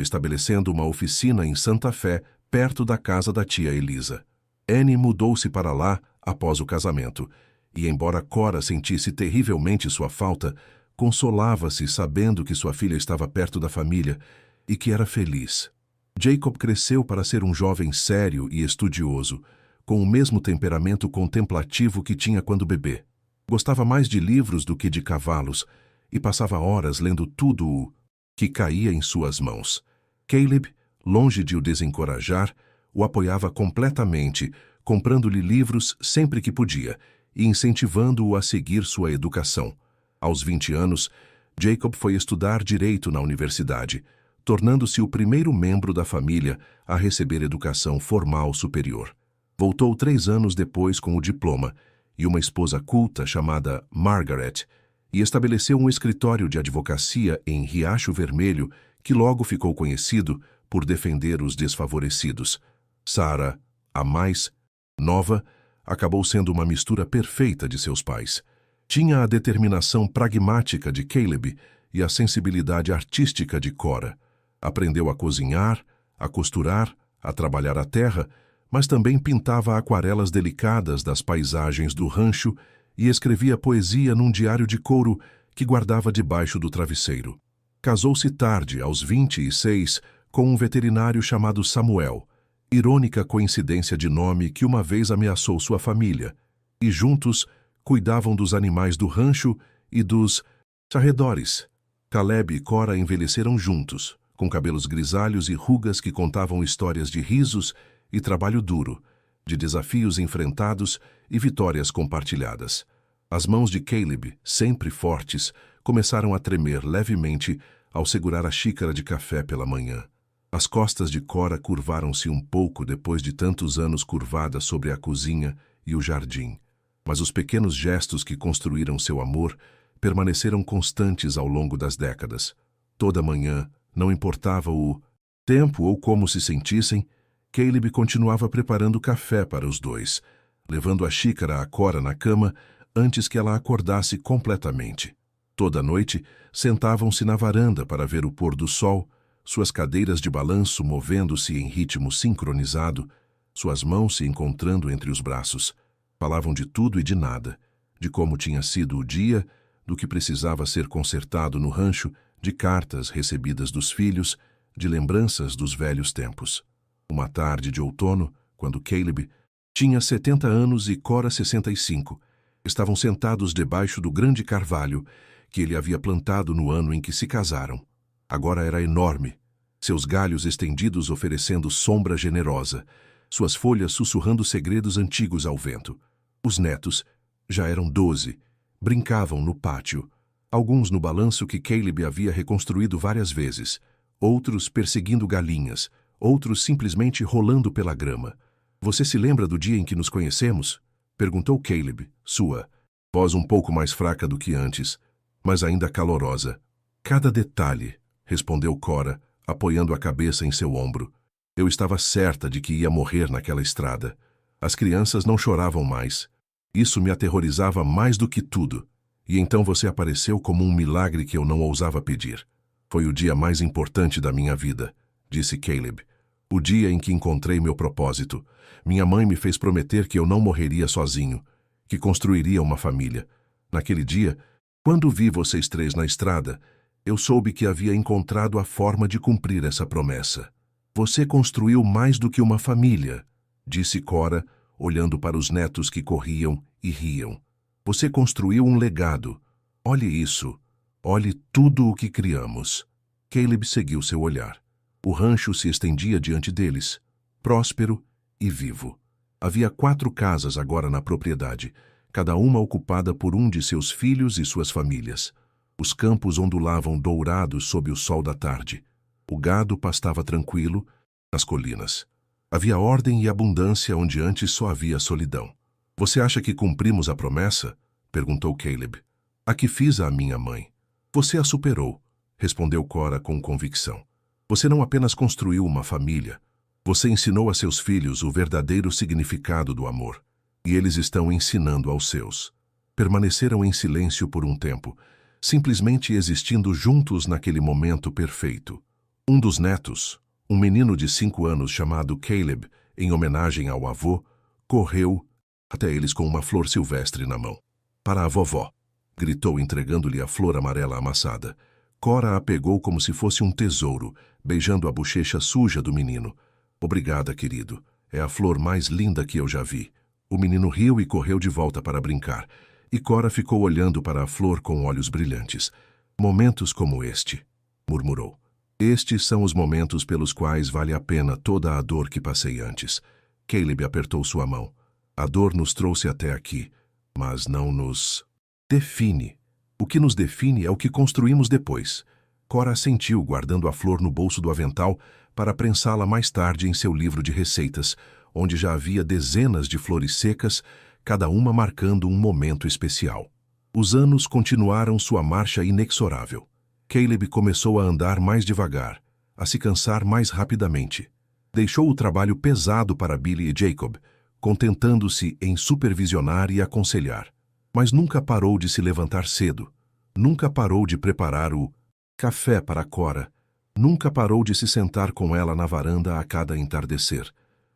estabelecendo uma oficina em Santa Fé, perto da casa da tia Elisa. Annie mudou-se para lá após o casamento, e embora Cora sentisse terrivelmente sua falta, consolava-se sabendo que sua filha estava perto da família e que era feliz. Jacob cresceu para ser um jovem sério e estudioso, com o mesmo temperamento contemplativo que tinha quando bebê. Gostava mais de livros do que de cavalos e passava horas lendo tudo o que caía em suas mãos. Caleb, longe de o desencorajar, o apoiava completamente, comprando-lhe livros sempre que podia e incentivando-o a seguir sua educação. Aos 20 anos, Jacob foi estudar direito na universidade, tornando-se o primeiro membro da família a receber educação formal superior. Voltou 3 anos depois com o diploma e uma esposa culta chamada Margaret, e estabeleceu um escritório de advocacia em Riacho Vermelho que logo ficou conhecido por defender os desfavorecidos. Sarah, a mais nova, acabou sendo uma mistura perfeita de seus pais. Tinha a determinação pragmática de Caleb e a sensibilidade artística de Cora. Aprendeu a cozinhar, a costurar, a trabalhar a terra, mas também pintava aquarelas delicadas das paisagens do rancho e escrevia poesia num diário de couro que guardava debaixo do travesseiro. Casou-se tarde, aos 26, com um veterinário chamado Samuel, irônica coincidência de nome que uma vez ameaçou sua família, e juntos cuidavam dos animais do rancho e dos arredores. Caleb e Cora envelheceram juntos, com cabelos grisalhos e rugas que contavam histórias de risos e trabalho duro, de desafios enfrentados e vitórias compartilhadas. As mãos de Caleb, sempre fortes, começaram a tremer levemente ao segurar a xícara de café pela manhã. As costas de Cora curvaram-se um pouco depois de tantos anos curvadas sobre a cozinha e o jardim, mas os pequenos gestos que construíram seu amor permaneceram constantes ao longo das décadas. Toda manhã, não importava o tempo ou como se sentissem, Caleb continuava preparando café para os dois, levando a xícara a Cora na cama antes que ela acordasse completamente. Toda noite, sentavam-se na varanda para ver o pôr do sol, suas cadeiras de balanço movendo-se em ritmo sincronizado, suas mãos se encontrando entre os braços. Falavam de tudo e de nada, de como tinha sido o dia, do que precisava ser consertado no rancho, de cartas recebidas dos filhos, de lembranças dos velhos tempos. Uma tarde de outono, quando Caleb tinha 70 anos e Cora 65, estavam sentados debaixo do grande carvalho que ele havia plantado no ano em que se casaram. Agora era enorme, seus galhos estendidos oferecendo sombra generosa, suas folhas sussurrando segredos antigos ao vento. Os netos, já eram 12, brincavam no pátio, alguns no balanço que Caleb havia reconstruído várias vezes, outros perseguindo galinhas, outros simplesmente rolando pela grama. "Você se lembra do dia em que nos conhecemos?" perguntou Caleb, sua voz um pouco mais fraca do que antes, mas ainda calorosa. "Cada detalhe", respondeu Cora, apoiando a cabeça em seu ombro. "Eu estava certa de que ia morrer naquela estrada. As crianças não choravam mais. Isso me aterrorizava mais do que tudo. E então você apareceu como um milagre que eu não ousava pedir. Foi o dia mais importante da minha vida", disse Caleb. "O dia em que encontrei meu propósito. Minha mãe me fez prometer que eu não morreria sozinho, que construiria uma família. Naquele dia, quando vi vocês 3 na estrada, eu soube que havia encontrado a forma de cumprir essa promessa. Você construiu mais do que uma família", disse Cora, olhando para os netos que corriam e riam. "Você construiu um legado. Olhe isso. Olhe tudo o que criamos." Caleb seguiu seu olhar. O rancho se estendia diante deles, próspero e vivo. Havia 4 casas agora na propriedade, cada uma ocupada por um de seus filhos e suas famílias. Os campos ondulavam dourados sob o sol da tarde. O gado pastava tranquilo nas colinas. Havia ordem e abundância onde antes só havia solidão. "Você acha que cumprimos a promessa?" perguntou Caleb. "A que fiz à minha mãe." "Você a superou", respondeu Cora com convicção. "Você não apenas construiu uma família, você ensinou a seus filhos o verdadeiro significado do amor. E eles estão ensinando aos seus." Permaneceram em silêncio por um tempo, simplesmente existindo juntos naquele momento perfeito. Um dos netos, um menino de 5 anos chamado Caleb, em homenagem ao avô, correu até eles com uma flor silvestre na mão. "Para a vovó", gritou entregando-lhe a flor amarela amassada. Cora a pegou como se fosse um tesouro, beijando a bochecha suja do menino. "Obrigada, querido. É a flor mais linda que eu já vi." O menino riu e correu de volta para brincar. E Cora ficou olhando para a flor com olhos brilhantes. Momentos como este, murmurou. Estes são os momentos pelos quais vale a pena toda a dor que passei antes. Caleb apertou sua mão. A dor nos trouxe até aqui, mas não nos define. O que nos define é o que construímos depois. Cora assentiu, guardando a flor no bolso do avental para prensá-la mais tarde em seu livro de receitas, onde já havia dezenas de flores secas, cada uma marcando um momento especial. Os anos continuaram sua marcha inexorável. Caleb começou a andar mais devagar, a se cansar mais rapidamente. Deixou o trabalho pesado para Billy e Jacob, contentando-se em supervisionar e aconselhar. Mas nunca parou de se levantar cedo. Nunca parou de preparar o café para Cora. Nunca parou de se sentar com ela na varanda a cada entardecer.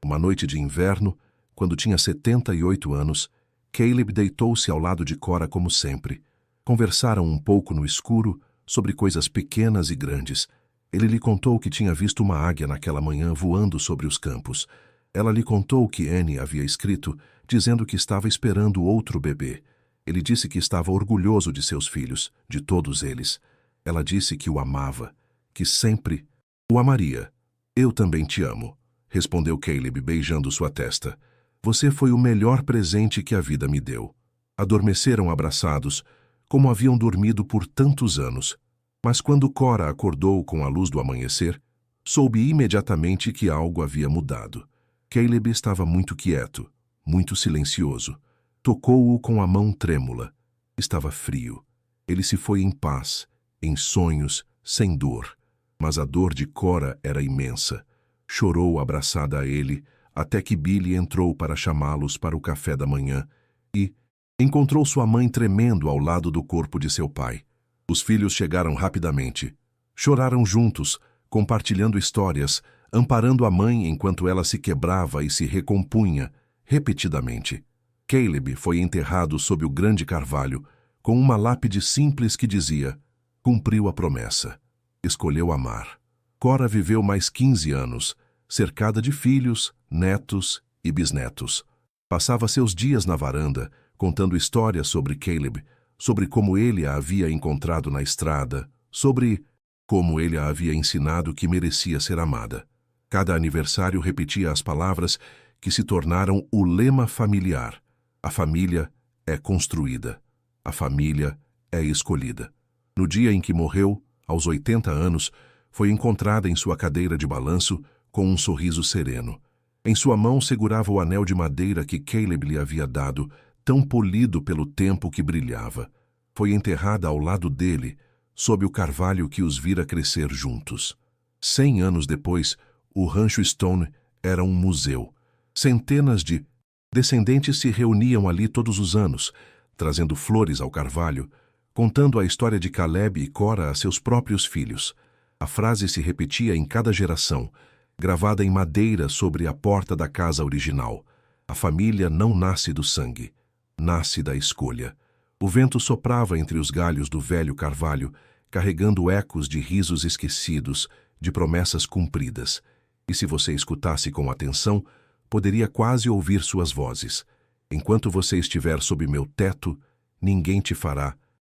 Uma noite de inverno, quando tinha 78 anos, Caleb deitou-se ao lado de Cora como sempre. Conversaram um pouco no escuro, sobre coisas pequenas e grandes. Ele lhe contou que tinha visto uma águia naquela manhã voando sobre os campos. Ela lhe contou o que Annie havia escrito, dizendo que estava esperando outro bebê. Ele disse que estava orgulhoso de seus filhos, de todos eles. Ela disse que o amava, que sempre o amaria. Eu também te amo, respondeu Caleb, beijando sua testa. Você foi o melhor presente que a vida me deu. Adormeceram abraçados, como haviam dormido por tantos anos. Mas quando Cora acordou com a luz do amanhecer, soube imediatamente que algo havia mudado. Caleb estava muito quieto, muito silencioso. Tocou-o com a mão trêmula. Estava frio. Ele se foi em paz, em sonhos, sem dor. Mas a dor de Cora era imensa. Chorou abraçada a ele, até que Billy entrou para chamá-los para o café da manhã e encontrou sua mãe tremendo ao lado do corpo de seu pai. Os filhos chegaram rapidamente. Choraram juntos, compartilhando histórias, amparando a mãe enquanto ela se quebrava e se recompunha, repetidamente. Caleb foi enterrado sob o grande carvalho, com uma lápide simples que dizia: cumpriu a promessa. Escolheu amar. Cora viveu mais 15 anos, cercada de filhos, netos e bisnetos. Passava seus dias na varanda, contando histórias sobre Caleb, sobre como ele a havia encontrado na estrada, sobre como ele a havia ensinado que merecia ser amada. Cada aniversário repetia as palavras que se tornaram o lema familiar. A família é construída. A família é escolhida. No dia em que morreu, aos 80 anos, foi encontrada em sua cadeira de balanço com um sorriso sereno. Em sua mão segurava o anel de madeira que Caleb lhe havia dado, tão polido pelo tempo que brilhava. Foi enterrada ao lado dele, sob o carvalho que os vira crescer juntos. 100 anos depois, o Rancho Stone era um museu. Centenas de descendentes se reuniam ali todos os anos, trazendo flores ao carvalho, contando a história de Caleb e Cora a seus próprios filhos. A frase se repetia em cada geração, gravada em madeira sobre a porta da casa original. A família não nasce do sangue, nasce da escolha. O vento soprava entre os galhos do velho carvalho, carregando ecos de risos esquecidos, de promessas cumpridas. E se você escutasse com atenção, poderia quase ouvir suas vozes. Enquanto você estiver sob meu teto, ninguém te fará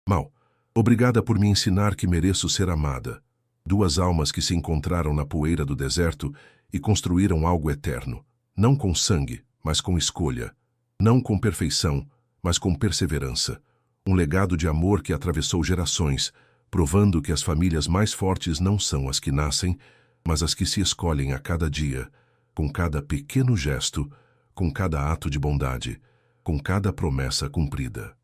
mal. Obrigada por me ensinar que mereço ser amada. Duas almas que se encontraram na poeira do deserto e construíram algo eterno. Não com sangue, mas com escolha. Não com perfeição, mas com perseverança. Um legado de amor que atravessou gerações, provando que as famílias mais fortes não são as que nascem, mas as que se escolhem a cada dia, com cada pequeno gesto, com cada ato de bondade, com cada promessa cumprida.